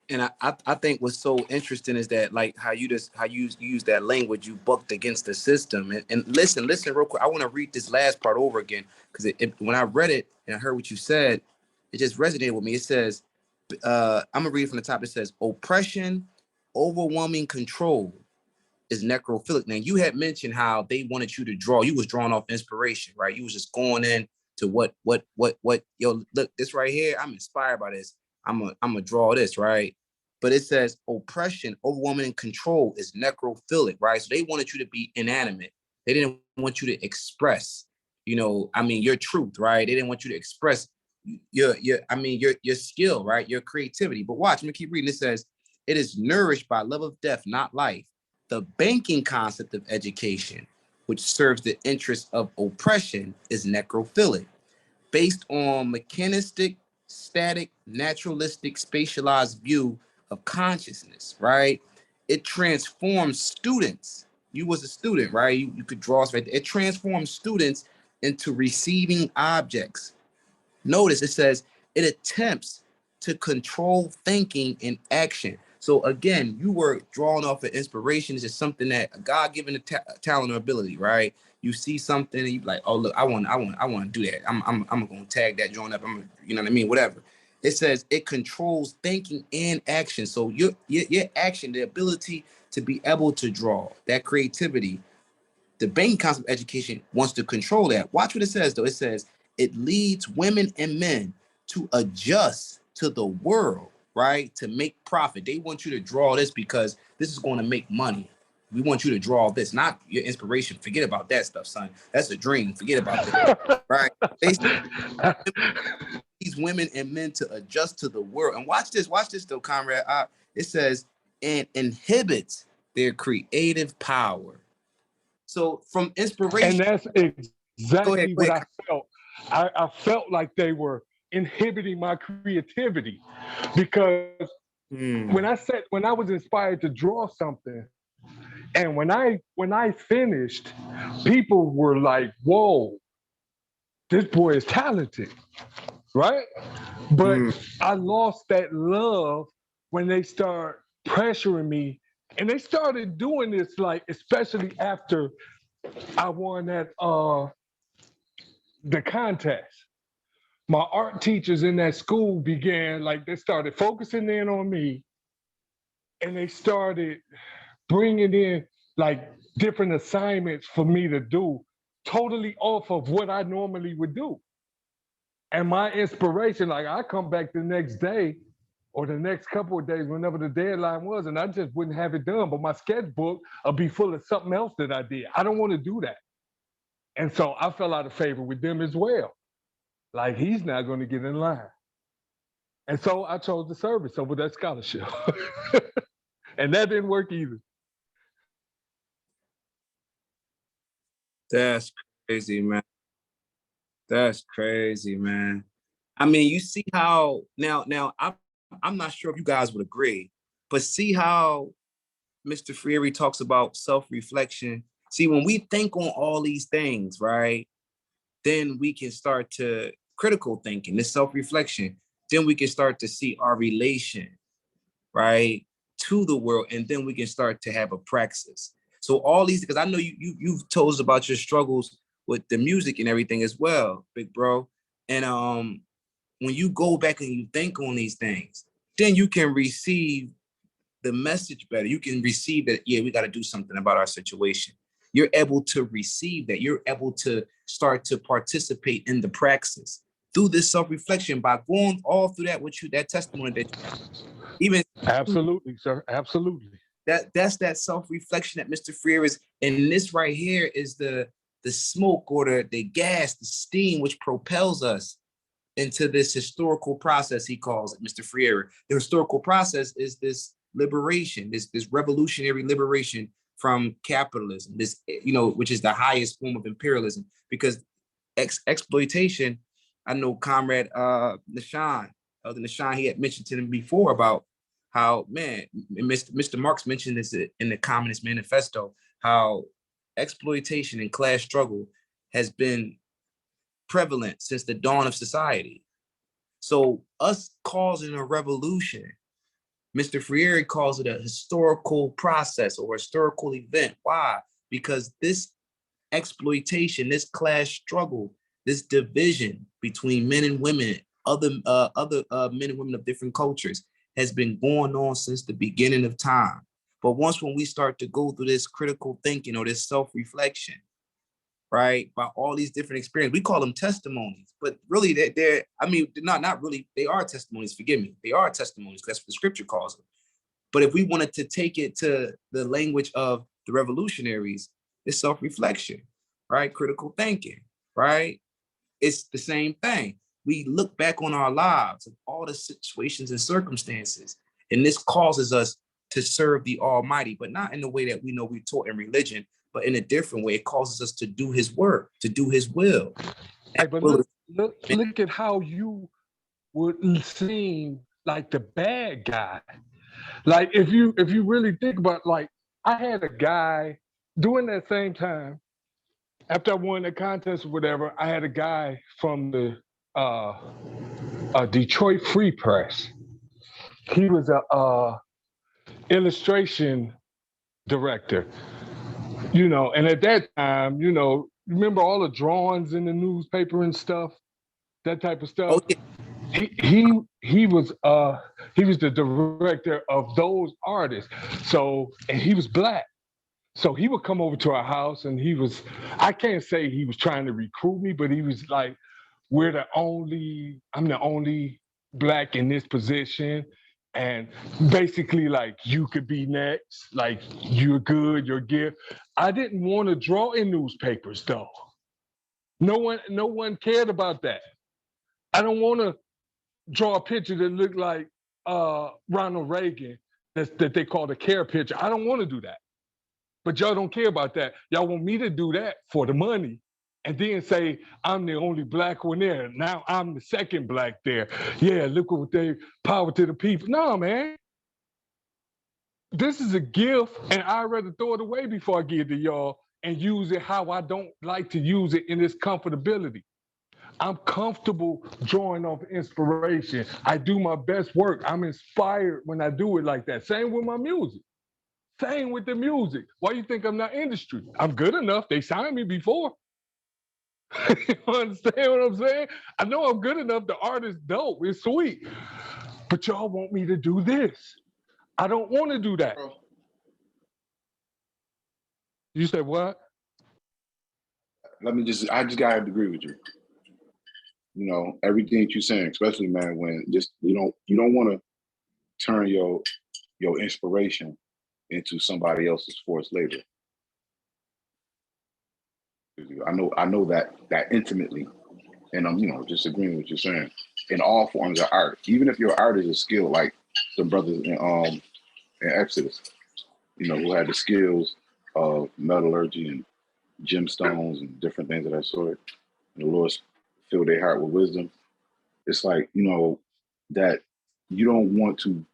And I think what's so interesting is that, like, how you use that language, you bucked against the system. And listen real quick. I want to read this last part over again, because when I read it and I heard what you said, it just resonated with me. It says, I'm gonna read it from the top. It says, oppression, overwhelming control is necrophilic. Now, you had mentioned how they wanted you to draw. You was drawing off inspiration, right? You was just going in to what, yo, look, this right here, I'm inspired by this. I'm gonna draw this, right? But it says oppression, overwhelming control is necrophilic, right? So they wanted you to be inanimate. They didn't want you to express, your truth, right? They didn't want you to express your skill, right? Your creativity. But watch, I'm gonna keep reading. It says, it is nourished by love of death, not life. The banking concept of education, which serves the interest of oppression, is necrophilic, based on mechanistic, static, naturalistic, spatialized view of consciousness, right? It transforms students. You was a student, right? You could draw us right there. It transforms students into receiving objects. Notice it says it attempts to control thinking and action. So again, you were drawing off of inspiration. It's just something that a God-given talent or ability, right? You see something and you be like, oh look, I want to do that. I'm gonna tag that joint up. You know what I mean? Whatever. It says it controls thinking and action. So your action, the ability to be able to draw, that creativity, the banking concept of education wants to control that. Watch what it says, though. It says it leads women and men to adjust to the world, right? To make profit. They want you to draw this because this is going to make money. We want you to draw this, not your inspiration. Forget about that stuff, son. That's a dream. Forget about that, right? They these women and men to adjust to the world. And watch this, though, Conrad. It says, and inhibits their creative power. So from And inspiration, that's go ahead, exactly go what ahead. I felt. I felt like they were inhibiting my creativity because when I was inspired to draw something, and when I finished, people were like, "Whoa, this boy is talented," right? But Mm, I lost that love when they start pressuring me, and they started doing this like, especially after I won that the contest. My art teachers in that school began, like, they started focusing in on me, and they started bringing in like different assignments for me to do, totally off of what I normally would do. And my inspiration, like, I come back the next day or the next couple of days, whenever the deadline was, and I just wouldn't have it done. But my sketchbook will be full of something else that I did. I don't want to do that. And so I fell out of favor with them as well. Like, he's not going to get in line. And so I chose the service over that scholarship. And that didn't work either. that's crazy, man. That's crazy, man. I mean, you see how now I'm not sure if you guys would agree, but see how Mr. Freire talks about self-reflection. See, when we think on all these things, right, then we can start to critical thinking, this self-reflection. Then we can start to see our relation, right, to the world, and then we can start to have a praxis. So all these, because I know you've told us about your struggles with the music and everything as well, big bro. And when you go back and you think on these things, then you can receive the message better. You can receive that, yeah, we got to do something about our situation. You're able to receive that. You're able to start to participate in the praxis through this self-reflection by going all through that with you, that testimony that even Absolutely, sir. Absolutely. that's that self-reflection that Mr. Freire is. And this right here is the smoke or the gas, the steam, which propels us into this historical process, he calls it, Mr. Freire. The historical process is this liberation, this revolutionary liberation from capitalism, this, which is the highest form of imperialism, because exploitation, I know Comrade Nashan, Elder Nashan, he had mentioned to them before about how, man, Mr. Marx mentioned this in the Communist Manifesto, how exploitation and class struggle has been prevalent since the dawn of society. So us causing a revolution, Mr. Freire calls it a historical process or historical event. Why? Because this exploitation, this class struggle, this division between men and women, other men and women of different cultures, has been going on since the beginning of time. But when we start to go through this critical thinking or this self-reflection, right, by all these different experiences, we call them testimonies, but really they're not really, they are testimonies, forgive me. They are testimonies, that's what the scripture calls them. But if we wanted to take it to the language of the revolutionaries, it's self-reflection, right? Critical thinking, right? It's the same thing. We look back on our lives, all the situations and circumstances, and this causes us to serve the Almighty, but not in the way that we know we're taught in religion, but in a different way. It causes us to do his work, to do his will. Hey, but look at how you would seem like the bad guy. Like if you really think about, like, I had a guy during that same time, after I won the contest or whatever, I had a guy from the Detroit Free Press. He was a illustration director, and at that time, remember all the drawings in the newspaper and stuff, that type of stuff. Oh, yeah. He was the director of those artists. So, and he was black. So he would come over to our house, and I can't say he was trying to recruit me, but he was like, I'm the only black in this position. And basically, like, you could be next, like, you're good, you're gift. I didn't want to draw in newspapers, though. No one cared about that. I don't want to draw a picture that looked like Ronald Reagan, that they call the care picture. I don't want to do that. But y'all don't care about that. Y'all want me to do that for the money and then say I'm the only black one there. Now I'm the second black there. Yeah, look what they power to the people. No, man. This is a gift, and I'd rather throw it away before I give it to y'all and use it how I don't like to use it in its comfortability. I'm comfortable drawing off inspiration. I do my best work. I'm inspired when I do it like that. Same with my music. Same with the music. Why you think I'm not industry? I'm good enough. They signed me before. You understand what I'm saying? I know I'm good enough. The art is dope. It's sweet. But y'all want me to do this. I don't want to do that. You said what? I just gotta agree with you. Everything that you're saying, especially, man, when just you don't want to turn your inspiration into somebody else's forced labor. I know that intimately, and I'm just agreeing with what you're saying. In all forms of art, even if your art is a skill, like the brothers in Exodus, who had the skills of metallurgy and gemstones and different things of that sort, and the Lord filled their heart with wisdom. It's like, that you don't want to,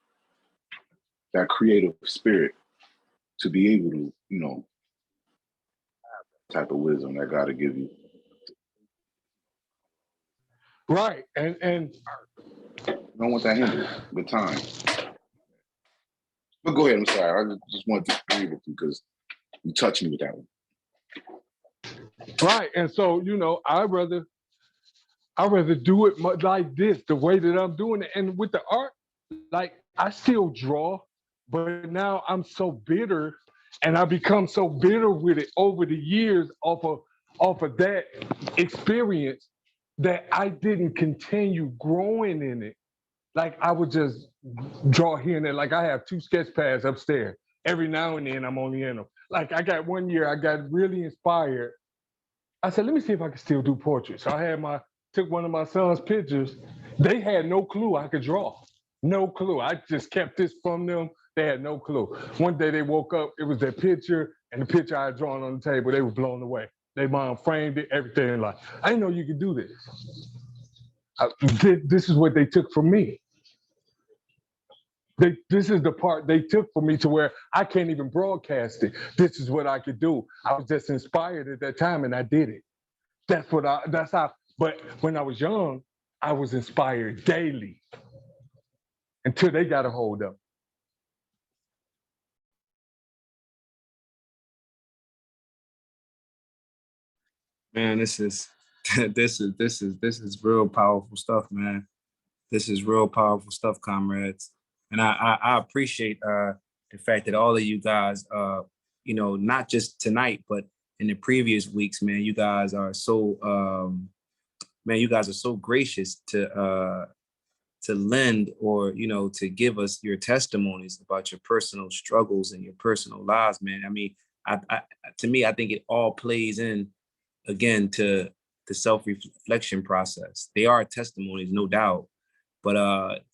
that creative spirit, to be able to, type of wisdom that God will give you. Right. And I don't want that hindered with time. But go ahead, I'm sorry. I just wanted to agree with you because you touched me with that one. Right. And so, I'd rather do it like this, the way that I'm doing it. And with the art, like, I still draw, but now I'm so bitter, and I become so bitter with it over the years off of that experience that I didn't continue growing in it. Like, I would just draw here and there. Like, I have 2 sketch pads upstairs. Every now and then I'm only in them. Like, I got one year, I got really inspired. I said, let me see if I can still do portraits. So I took one of my son's pictures. They had no clue I could draw. No clue. I just kept this from them They had no clue. One day they woke up, it was their picture and the picture I had drawn on the table. They were blown away. Their mom framed it, everything. Like, I didn't know you could do this. This is what they took from me. This is the part they took from me to where I can't even broadcast it. This is what I could do. I was just inspired at that time and I did it. That's how, but when I was young, I was inspired daily until they got a hold of it. Man, this is this is real powerful stuff, man. This is real powerful stuff, comrades. And I appreciate the fact that all of you guys, not just tonight, but in the previous weeks, man, you guys are so gracious to lend or to give us your testimonies about your personal struggles and your personal lives, man. I mean, to me, I think it all plays in again to the self-reflection process. They are testimonies, no doubt, but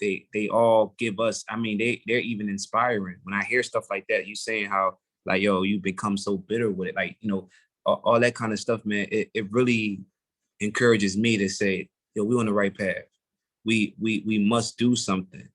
they all give us, I mean, they're even inspiring. When I hear stuff like that, you saying how like, yo, you become so bitter with it, like, all that kind of stuff, man, it really encourages me to say, yo, we're on the right path. We must do something.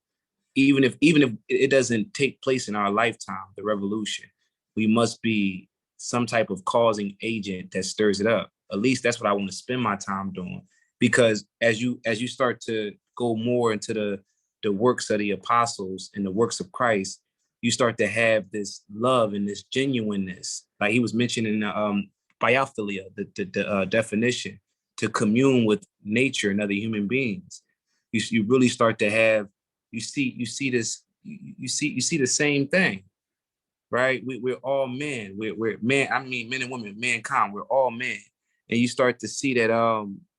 Even if it doesn't take place in our lifetime, the revolution, we must be some type of causing agent that stirs it up. At least that's what I want to spend my time doing. Because as you start to go more into the works of the apostles and the works of Christ, you start to have this love and this genuineness. Like he was mentioning biophilia, the definition, to commune with nature and other human beings. You really start to have, you see the same thing. Right? We're all men. We're men. I mean, men and women, mankind. We're all men, and you start to see that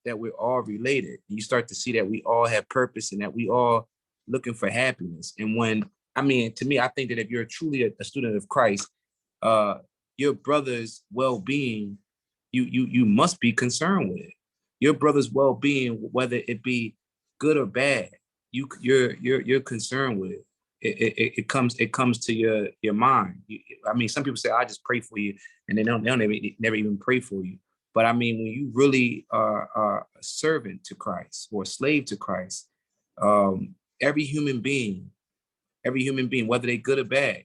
that we're all related. You start to see that we all have purpose and that we all looking for happiness. And to me, I think that if you're truly a student of Christ, your brother's well-being, you must be concerned with it. Your brother's well-being, whether it be good or bad, you're concerned with it. It comes to your mind. I mean, some people say, I just pray for you, and they'll never even pray for you. But I mean, when you really are a servant to Christ or a slave to Christ, every human being, whether they're good or bad,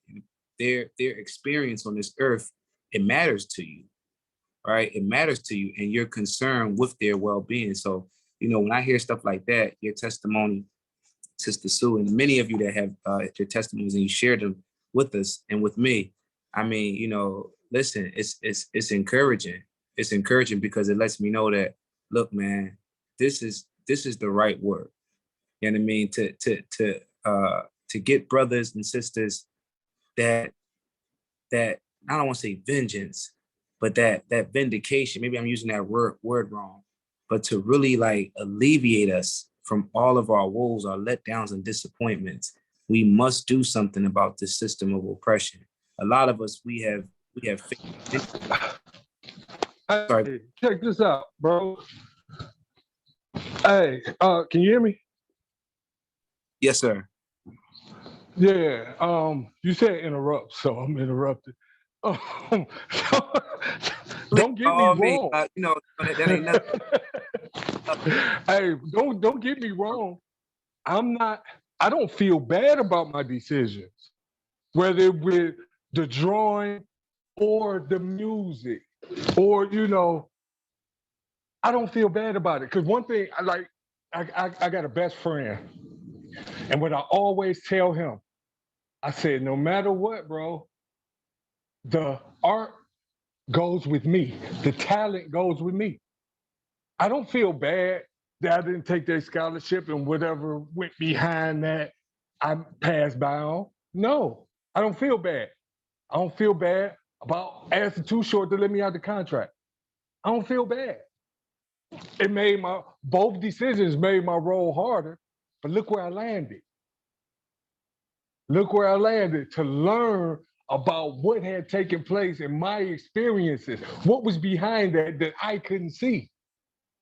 their experience on this earth, it matters to you, right? It matters to you, and you're concerned with their well-being. So, when I hear stuff like that, your testimony, Sister Sue, and many of you that have your testimonies and you shared them with us and with me. I mean, listen, it's encouraging. It's encouraging because it lets me know that, look, man, this is the right work. You know what I mean? To get brothers and sisters that I don't want to say vengeance, but that vindication. Maybe I'm using that word wrong, but to really like alleviate us from all of our woes, our letdowns and disappointments. We must do something about this system of oppression. A lot of us, we have. Hey, check this out, bro. Hey, can you hear me? Yes, sir. Yeah. You said interrupt, so I'm interrupted. Don't get me wrong. That ain't nothing. Hey, don't get me wrong. I don't feel bad about my decisions, whether with the drawing or the music, or I don't feel bad about it. Because one thing I got a best friend, and what I always tell him, I said, no matter what, bro, the art goes with me. The talent goes with me. I don't feel bad that I didn't take their scholarship and whatever went behind that, I passed by on. No, I don't feel bad. I don't feel bad about asking Too Short to let me out the contract. I don't feel bad. It made both decisions made my role harder, but look where I landed. Look where I landed to learn about what had taken place in my experiences, what was behind that I couldn't see.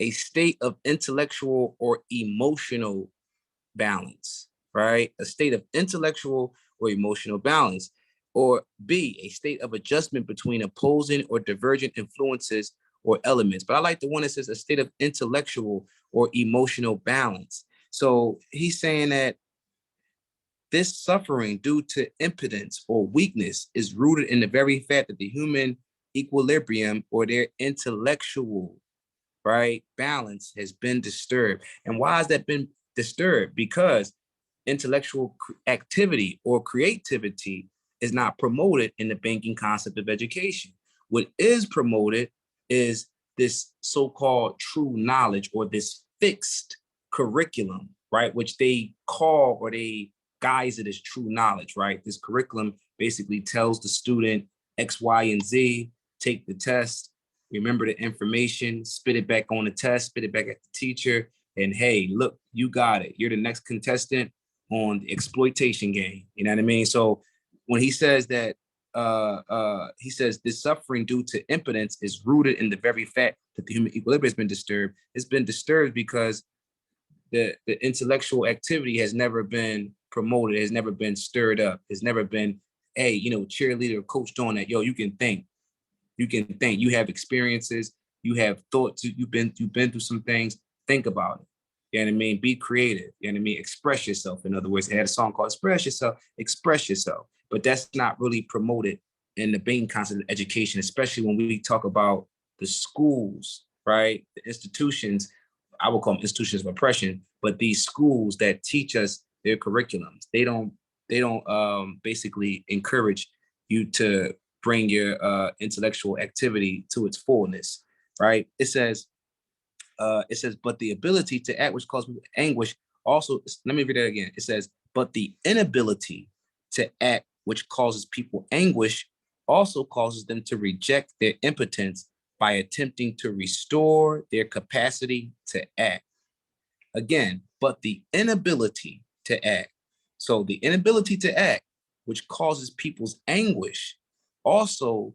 a state of intellectual or emotional balance, right? A state of intellectual or emotional balance. Or B, a state of adjustment between opposing or divergent influences or elements. But I like the one that says a state of intellectual or emotional balance. So he's saying that this suffering due to impotence or weakness is rooted in the very fact that the human equilibrium or their intellectual, right, balance has been disturbed. And why has that been disturbed? Because intellectual activity or creativity is not promoted in the banking concept of education. What is promoted is this so-called true knowledge, or this fixed curriculum, right? Which they call, or they guise it as true knowledge, right? This curriculum basically tells the student X, Y, and Z, take the test, remember the information, spit it back on the test, spit it back at the teacher, and hey, look, you got it. You're the next contestant on the exploitation game. You know what I mean? So when he says that, he says this suffering due to impotence is rooted in the very fact that the human equilibrium has been disturbed. It's been disturbed because the intellectual activity has never been promoted, has never been stirred up, has never been, hey, you know, cheerleader, coached on that, yo, you can think, you have experiences, you have thoughts, you've been through some things, think about it. You know what I mean? Be creative. You know what I mean? Express yourself. In other words, they had a song called Express Yourself, express yourself. But that's not really promoted in the main concept of education, especially when we talk about the schools, right? The institutions, I would call them institutions of oppression, but these schools that teach us their curriculums, they don't basically encourage you to bring your intellectual activity to its fullness, right? It says, but the ability to act which causes anguish also, let me read that again. It says, but the inability to act which causes people anguish also causes them to reject their impotence by attempting to restore their capacity to act. Again, but the inability to act. So the inability to act, which causes people's anguish, also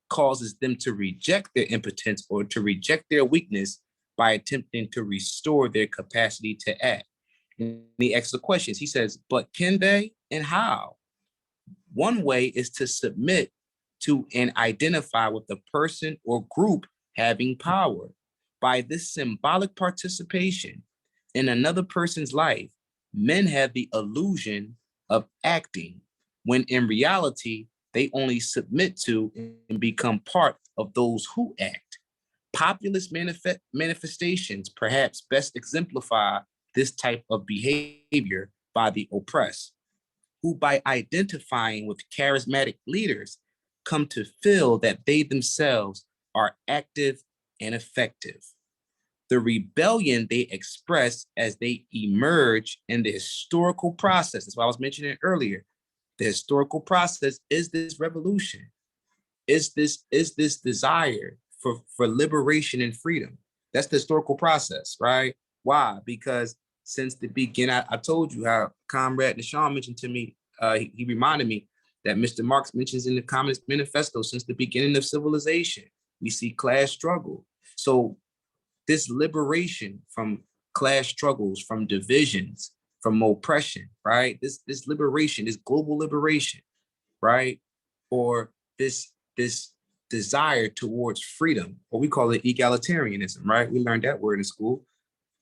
causes them to reject their impotence or to reject their weakness by attempting to restore their capacity to act. And he asks the questions. He says, but can they and how? One way is to submit to and identify with the person or group having power. By this symbolic participation in another person's life, men have the illusion of acting, when in reality, they only submit to and become part of those who act. Populist manifestations perhaps best exemplify this type of behavior by the oppressed, who by identifying with charismatic leaders come to feel that they themselves are active and effective. The rebellion they express as they emerge in the historical process, that's what I was mentioning earlier. The historical process is this revolution, is this desire for liberation and freedom. That's the historical process, right? Why? Because since the beginning, I told you how Comrade Deshaun mentioned to me, he reminded me that Mr. Marx mentions in the Communist Manifesto, since the beginning of civilization, we see class struggle. So this liberation from class struggles, from divisions, from oppression, right? This liberation, this global liberation, right? Or this desire towards freedom, or we call it egalitarianism, right? We learned that word in school.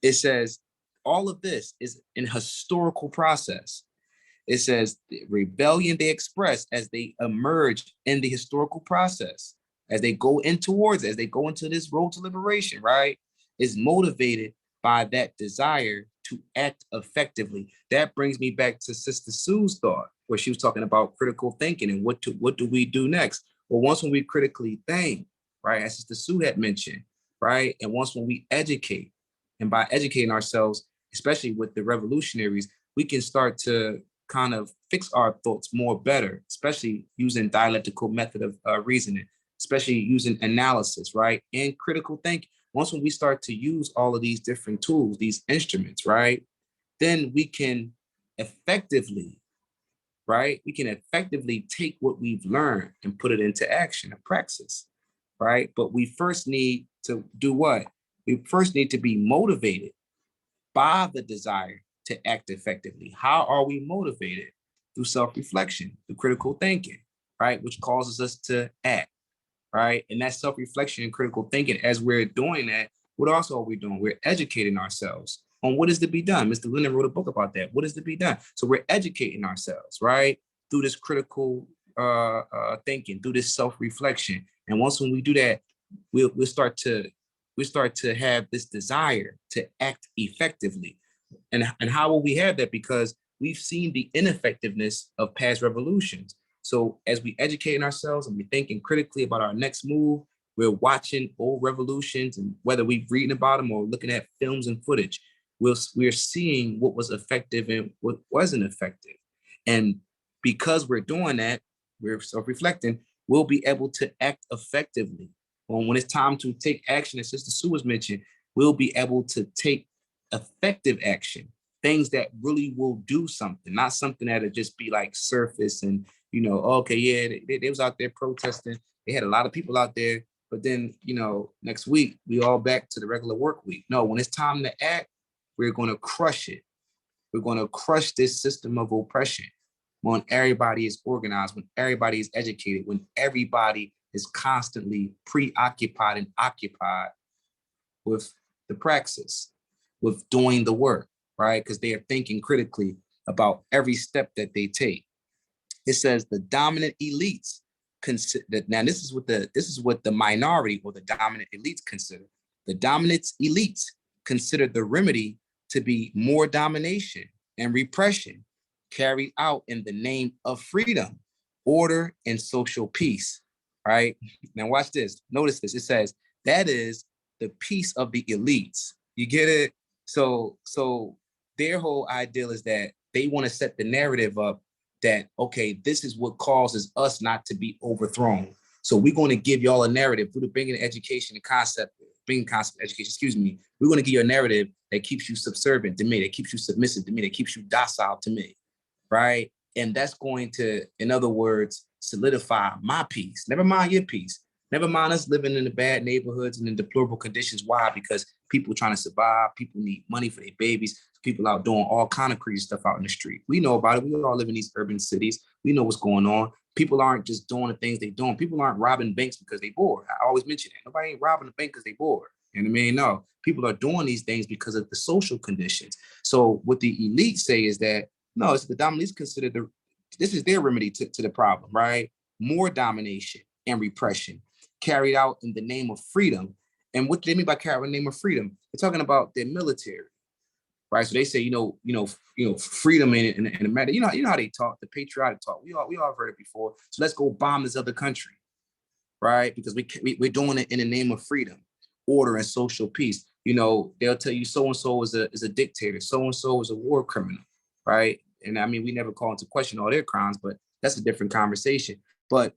It says all of this is an historical process. It says the rebellion they express as they emerge in the historical process, as they go in towards, as they go into this road to liberation, right, is motivated by that desire to act effectively. That brings me back to Sister Sue's thought, where she was talking about critical thinking and what do we do next? Well, once when we critically think, right, as Sister Sue had mentioned, right, and once when we educate, and by educating ourselves, especially with the revolutionaries, we can start to kind of fix our thoughts more better, especially using dialectical method of reasoning, especially using analysis, right, and critical thinking. Once when we start to use all of these different tools, these instruments, right, then we can effectively, right, we can effectively take what we've learned and put it into action and praxis, right? But we first need to do what? we first need to be motivated by the desire to act effectively. How are we motivated? Through self-reflection, through critical thinking, right? Which causes us to act, right? And that self-reflection and critical thinking, as we're doing that, what also are we doing? We're educating ourselves on what is to be done. Mr. Lennon wrote a book about that. What is to be done? So we're educating ourselves, right? Through this critical thinking, through this self-reflection. And once when we do that, we'll start to have this desire to act effectively. And how will we have that? Because we've seen the ineffectiveness of past revolutions. So as we educate ourselves and we're thinking critically about our next move, we're watching old revolutions, and whether we're reading about them or looking at films and footage, we're seeing what was effective and what wasn't effective. And because we're doing that, we're self-reflecting, we'll be able to act effectively. When it's time to take action, as Sister Sue was mentioned, we'll be able to take effective action, things that really will do something, not something that'll just be like surface and, okay, yeah, they was out there protesting. They had a lot of people out there, but then, next week, we all back to the regular work week. No, when it's time to act, we're going to crush it. We're going to crush this system of oppression when everybody is organized, when everybody is educated, when everybody is constantly preoccupied and occupied with the praxis, with doing the work, right? Because they are thinking critically about every step that they take. It says the dominant elites consider. Now, this is what the minority or the dominant elites consider. The dominant elites consider the remedy to be more domination and repression carried out in the name of freedom, order, and social peace. Right? Now watch this. Notice this. It says that is the peace of the elites. You get it? So their whole ideal is that they want to set the narrative up that, okay, this is what causes us not to be overthrown. So we're going to give y'all a narrative through the bringing education and bringing concept education, we're going to give you a narrative that keeps you subservient to me, that keeps you submissive to me, that keeps you docile to me, right? And that's going to, in other words, solidify my peace. Never mind your peace. Never mind us living in the bad neighborhoods and in deplorable conditions. Why? Because people trying to survive, people need money for their babies, people out doing all kind of crazy stuff out in the street. We know about it. We all live in these urban cities. We know what's going on. People aren't just doing the things they're doing. People aren't robbing banks because they bored. I always mention that. Nobody ain't robbing a bank because they bored. You know what I mean? No, people are doing these things because of the social conditions. So what the elites say is that, no, it's the dominants consider this is their remedy to the problem, right? More domination and repression carried out in the name of freedom. And what do they mean by carried out in the name of freedom? They're talking about their military, right? So they say, freedom in America. You know how they talk, the patriotic talk. We all heard it before. So let's go bomb this other country, right? Because we're doing it in the name of freedom, order, and social peace. They'll tell you so and so is a dictator, so and so is a war criminal, right? And I mean, we never call into question all their crimes, but that's a different conversation. But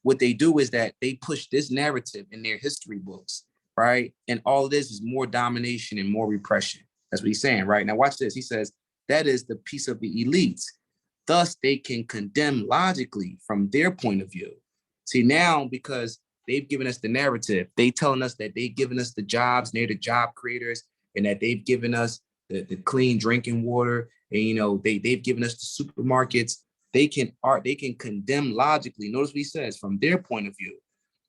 what they do is that they push this narrative in their history books, right? And all of this is more domination and more repression. That's what he's saying, right? Now watch this. He says, that is the peace of the elites. Thus, they can condemn logically from their point of view. See, now, because they've given us the narrative, they telling us that they've given us the jobs, they're the job creators, and that they've given us the clean drinking water, and they've given us the supermarkets. They can condemn logically. Notice what he says, from their point of view,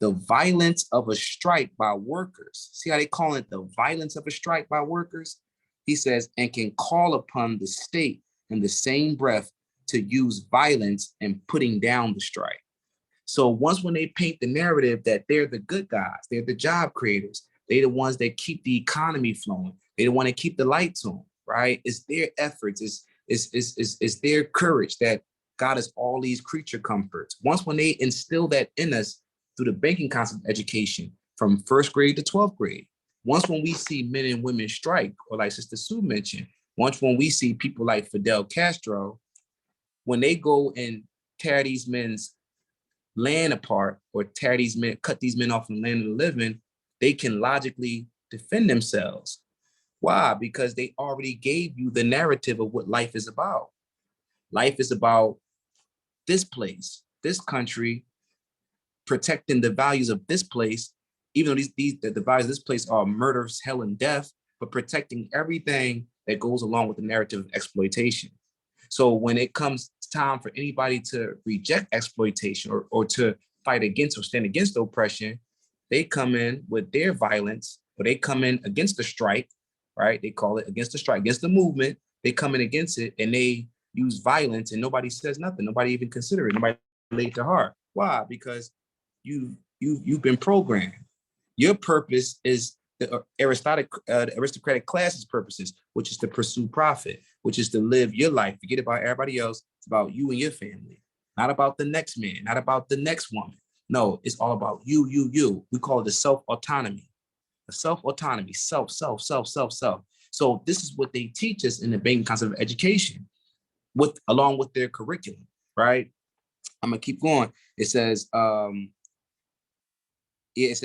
the violence of a strike by workers. See how they call it the violence of a strike by workers? He says, and can call upon the state in the same breath to use violence in putting down the strike. So once when they paint the narrative that they're the good guys, they're the job creators, they're the ones that keep the economy flowing, they the one that keep the lights on, right? It's their efforts, it's their courage that got us all these creature comforts. Once when they instill that in us through the banking concept education from 1st grade to 12th grade, once when we see men and women strike, or like Sister Sue mentioned, once when we see people like Fidel Castro, when they go and tear these men's land apart or cut these men off from the land of the living, they can logically defend themselves. Why? Because they already gave you the narrative of what life is about. Life is about this place, this country, protecting the values of this place, even though the divides of this place are murders, hell, and death, but protecting everything that goes along with the narrative of exploitation. So when it comes time for anybody to reject exploitation or to fight against or stand against oppression, they come in with their violence, or they come in against the strike, right? They call it against the strike, against the movement. They come in against it and they use violence, and nobody says nothing. Nobody even consider it. Nobody laid it to heart. Why? Because you've been programmed. Your purpose is the aristocratic class's purposes, which is to pursue profit, which is to live your life. Forget about everybody else. It's about you and your family, not about the next man, not about the next woman. No, it's all about you, you, you. We call it the self-autonomy. The self-autonomy, self. So this is what they teach us in the banking concept of education, along with their curriculum, right? I'm gonna keep going. It says,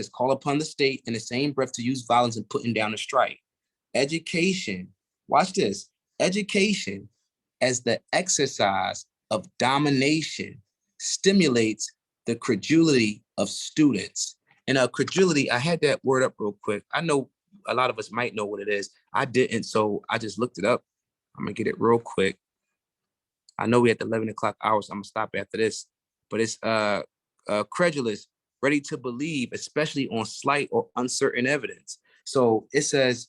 call upon the state in the same breath to use violence and putting down a strike. Education, watch this, education as the exercise of domination stimulates the credulity of students. And credulity, I had that word up real quick. I know a lot of us might know what it is. I didn't, so I just looked it up. I'm gonna get it real quick. I know we at the 11 o'clock hour, so I'm gonna stop after this. But it's credulous, ready to believe, especially on slight or uncertain evidence. So it says,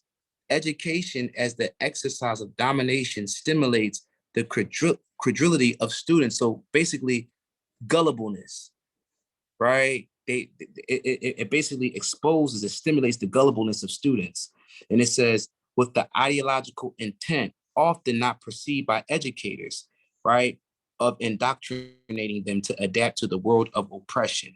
education as the exercise of domination stimulates the credulity of students. So basically, gullibleness, right? It basically exposes, it stimulates the gullibleness of students. And it says, with the ideological intent, often not perceived by educators, right, of indoctrinating them to adapt to the world of oppression.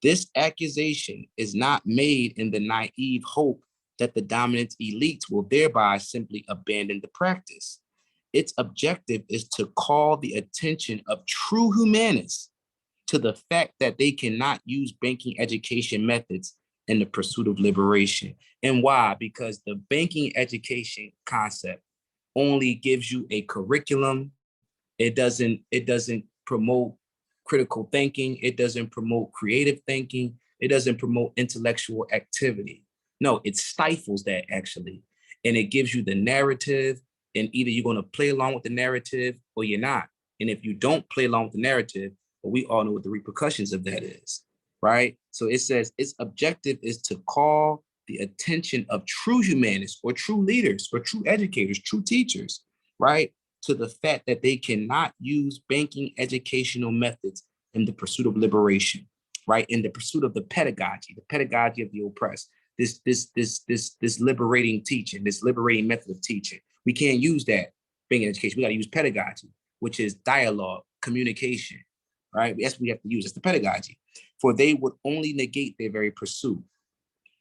This accusation is not made in the naive hope that the dominant elites will thereby simply abandon the practice. Its objective is to call the attention of true humanists to the fact that they cannot use banking education methods in the pursuit of liberation. And why? Because the banking education concept only gives you a curriculum. It doesn't promote critical thinking. It doesn't promote creative thinking. It doesn't promote intellectual activity. No, it stifles that actually. And it gives you the narrative, and either you're going to play along with the narrative or you're not. And if you don't play along with the narrative, well, we all know what the repercussions of that is, right? So it says its objective is to call the attention of true humanists or true leaders or true educators, true teachers, right, to the fact that they cannot use banking educational methods in the pursuit of liberation, right? In the pursuit of the pedagogy of the oppressed, this liberating teaching, this liberating method of teaching. We can't use that banking education. We got to use pedagogy, which is dialogue, communication, right? That's what we have to use. It's the pedagogy. For they would only negate their very pursuit,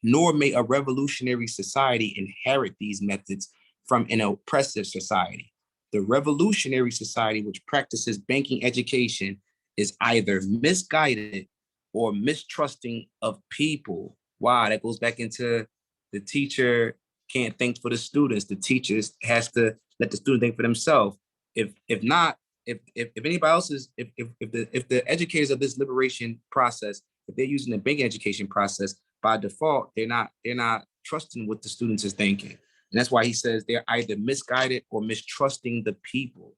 nor may a revolutionary society inherit these methods from an oppressive society. The revolutionary society which practices banking education is either misguided or mistrusting of people. Wow, that goes back into the teacher can't think for the students. The teacher has to let the student think for themselves. If not, if anybody else is, if the educators of this liberation process, if they're using the banking education process, by default, they're not trusting what the students is thinking. And that's why he says they're either misguided or mistrusting the people.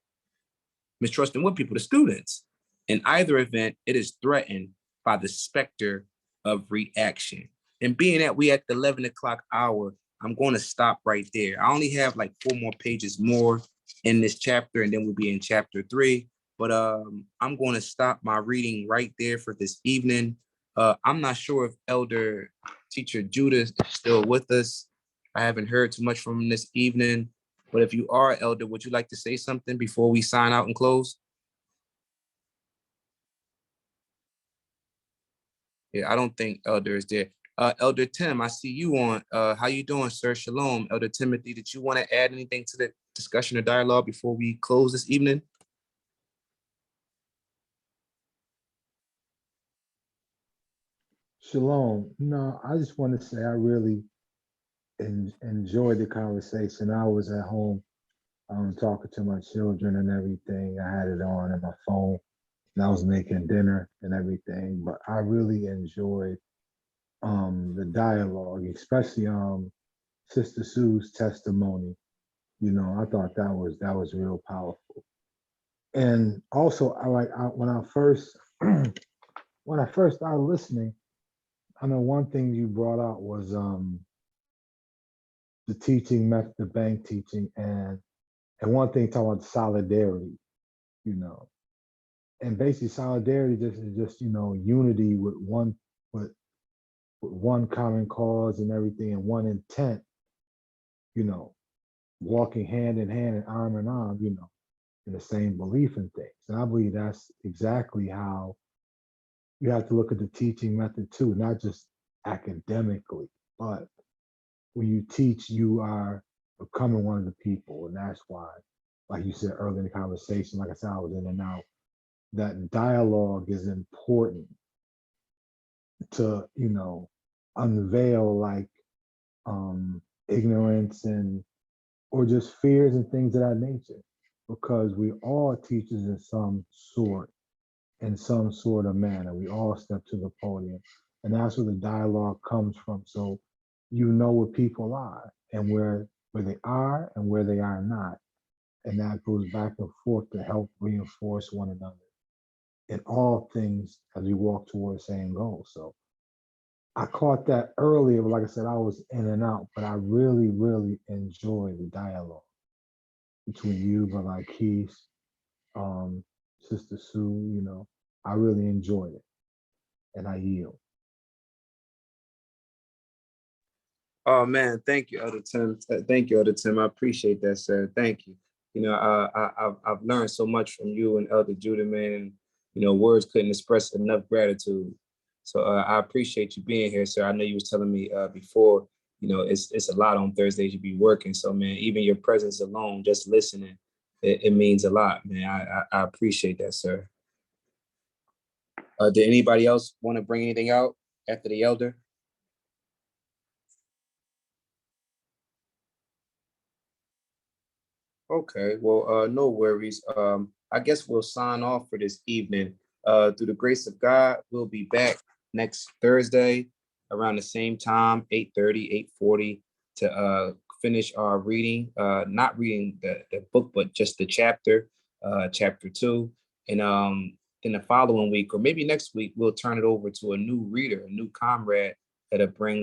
Mistrusting what people? The students. In either event, it is threatened by the specter of reaction. And being that we at the 11 o'clock hour, I'm going to stop right there. I only have like 4 more pages more in this chapter, and then we'll be in chapter 3. But I'm going to stop my reading right there for this evening. I'm not sure if Elder Teacher Judah is still with us. I haven't heard too much from him this evening. But if you are, Elder, would you like to say something before we sign out and close? Yeah, I don't think Elder is there. Elder Tim, I see you on. How you doing, sir? Shalom. Elder Timothy, did you want to add anything to the discussion or dialogue before we close this evening? Shalom. No, I just want to say I really enjoyed the conversation. I was at home talking to my children and everything. I had it on my phone and I was making dinner and everything. But I really enjoyed the dialogue, especially Sister Sue's testimony. You know, I thought that was real powerful. And also, when I first when I first started listening, I know one thing you brought out was the teaching method, the bank teaching, and one thing talking about solidarity, you know, and basically solidarity is just you know unity with one common cause and everything and one intent, you know, walking hand in hand and arm in arm, you know, in the same belief in things. And I believe that's exactly how you have to look at the teaching method too, not just academically, but when you teach, you are becoming one of the people. And that's why, like you said earlier in the conversation, like I said, I was in and out, that dialogue is important to, you know, unveil like ignorance and or just fears and things of that nature. Because we all teachers in some sort of manner. We all step to the podium. And that's where the dialogue comes from. So you know where people are and where they are and where they are not. And that goes back and forth to help reinforce one another in all things as we walk towards the same goal. So I caught that earlier, but like I said, I was in and out, but I really, really enjoy the dialogue between you, Brother Keith, Sister Sue, you know, I really enjoyed it and I yield. Oh man, thank you, Elder Tim. Thank you, Elder Tim. I appreciate that, sir. Thank you. You know, I've learned so much from you and Elder Judah, man. And, you know, words couldn't express enough gratitude. So I appreciate you being here, sir. I know you was telling me before, you know, it's a lot on Thursdays you be working. So man, even your presence alone, just listening, it means a lot, man. I appreciate that, sir. Did anybody else want to bring anything out after the elder? Okay, well, no worries. I guess we'll sign off for this evening. Through the grace of God, we'll be back next Thursday around the same time, 8:30, 8:40, to finish our reading. Not reading the book, but just the chapter, chapter 2. And in the following week, or maybe next week, we'll turn it over to a new reader, a new comrade that'll bring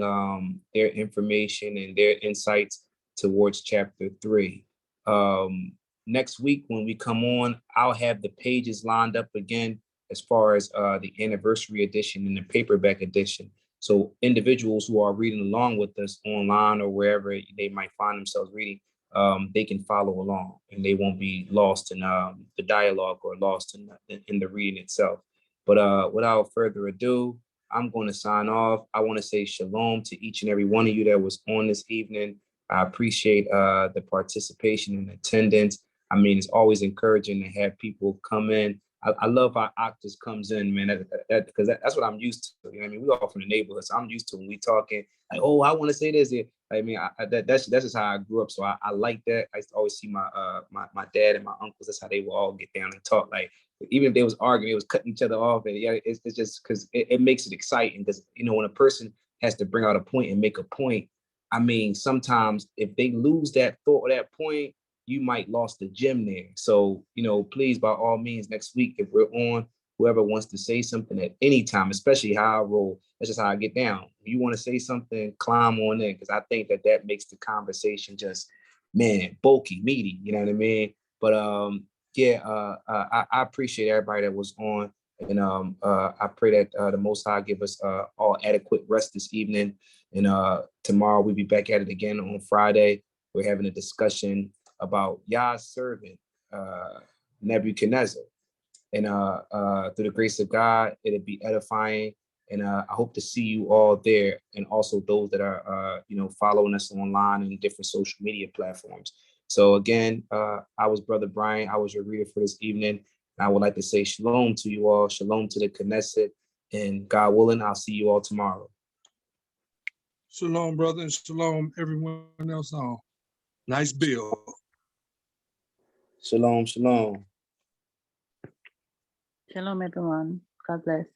their information and their insights towards chapter 3. Next week when we come on, I'll have the pages lined up again as far as the anniversary edition and the paperback edition. So individuals who are reading along with us online or wherever they might find themselves reading, they can follow along and they won't be lost in the dialogue or lost in the reading itself. But without further ado, I'm going to sign off. I want to say shalom to each and every one of you that was on this evening. I appreciate the participation and attendance. I mean, it's always encouraging to have people come in. I love how Octus comes in, man, because that's what I'm used to. You know what I mean? We all from the neighborhood, so I'm used to when we talking like, oh, I want to say this. I mean, that's just how I grew up. So I like that. I used to always see my dad and my uncles. That's how they would all get down and talk. Like even if they was arguing, they was cutting each other off, and yeah, it's just because it makes it exciting. Because you know when a person has to bring out a point and make a point. I mean, sometimes if they lose that thought or that point, you might lost the gem there. So, you know, please, by all means, next week, if we're on, whoever wants to say something at any time, especially how I roll, that's just how I get down. If you want to say something, climb on in, because I think that makes the conversation just, man, bulky, meaty, you know what I mean? But I appreciate everybody that was on. And I pray that the Most High give us all adequate rest this evening. And tomorrow we'll be back at it again on Friday. We're having a discussion about Yah's servant, Nebuchadnezzar. And through the grace of God, it'll be edifying. And I hope to see you all there. And also those that are, following us online and different social media platforms. So again, I was Brother Brian. I was your reader for this evening. And I would like to say shalom to you all. Shalom to the Knesset. And God willing, I'll see you all tomorrow. Shalom, brother, and shalom, everyone else on. Nice bill. Shalom, shalom. Shalom, everyone. God bless.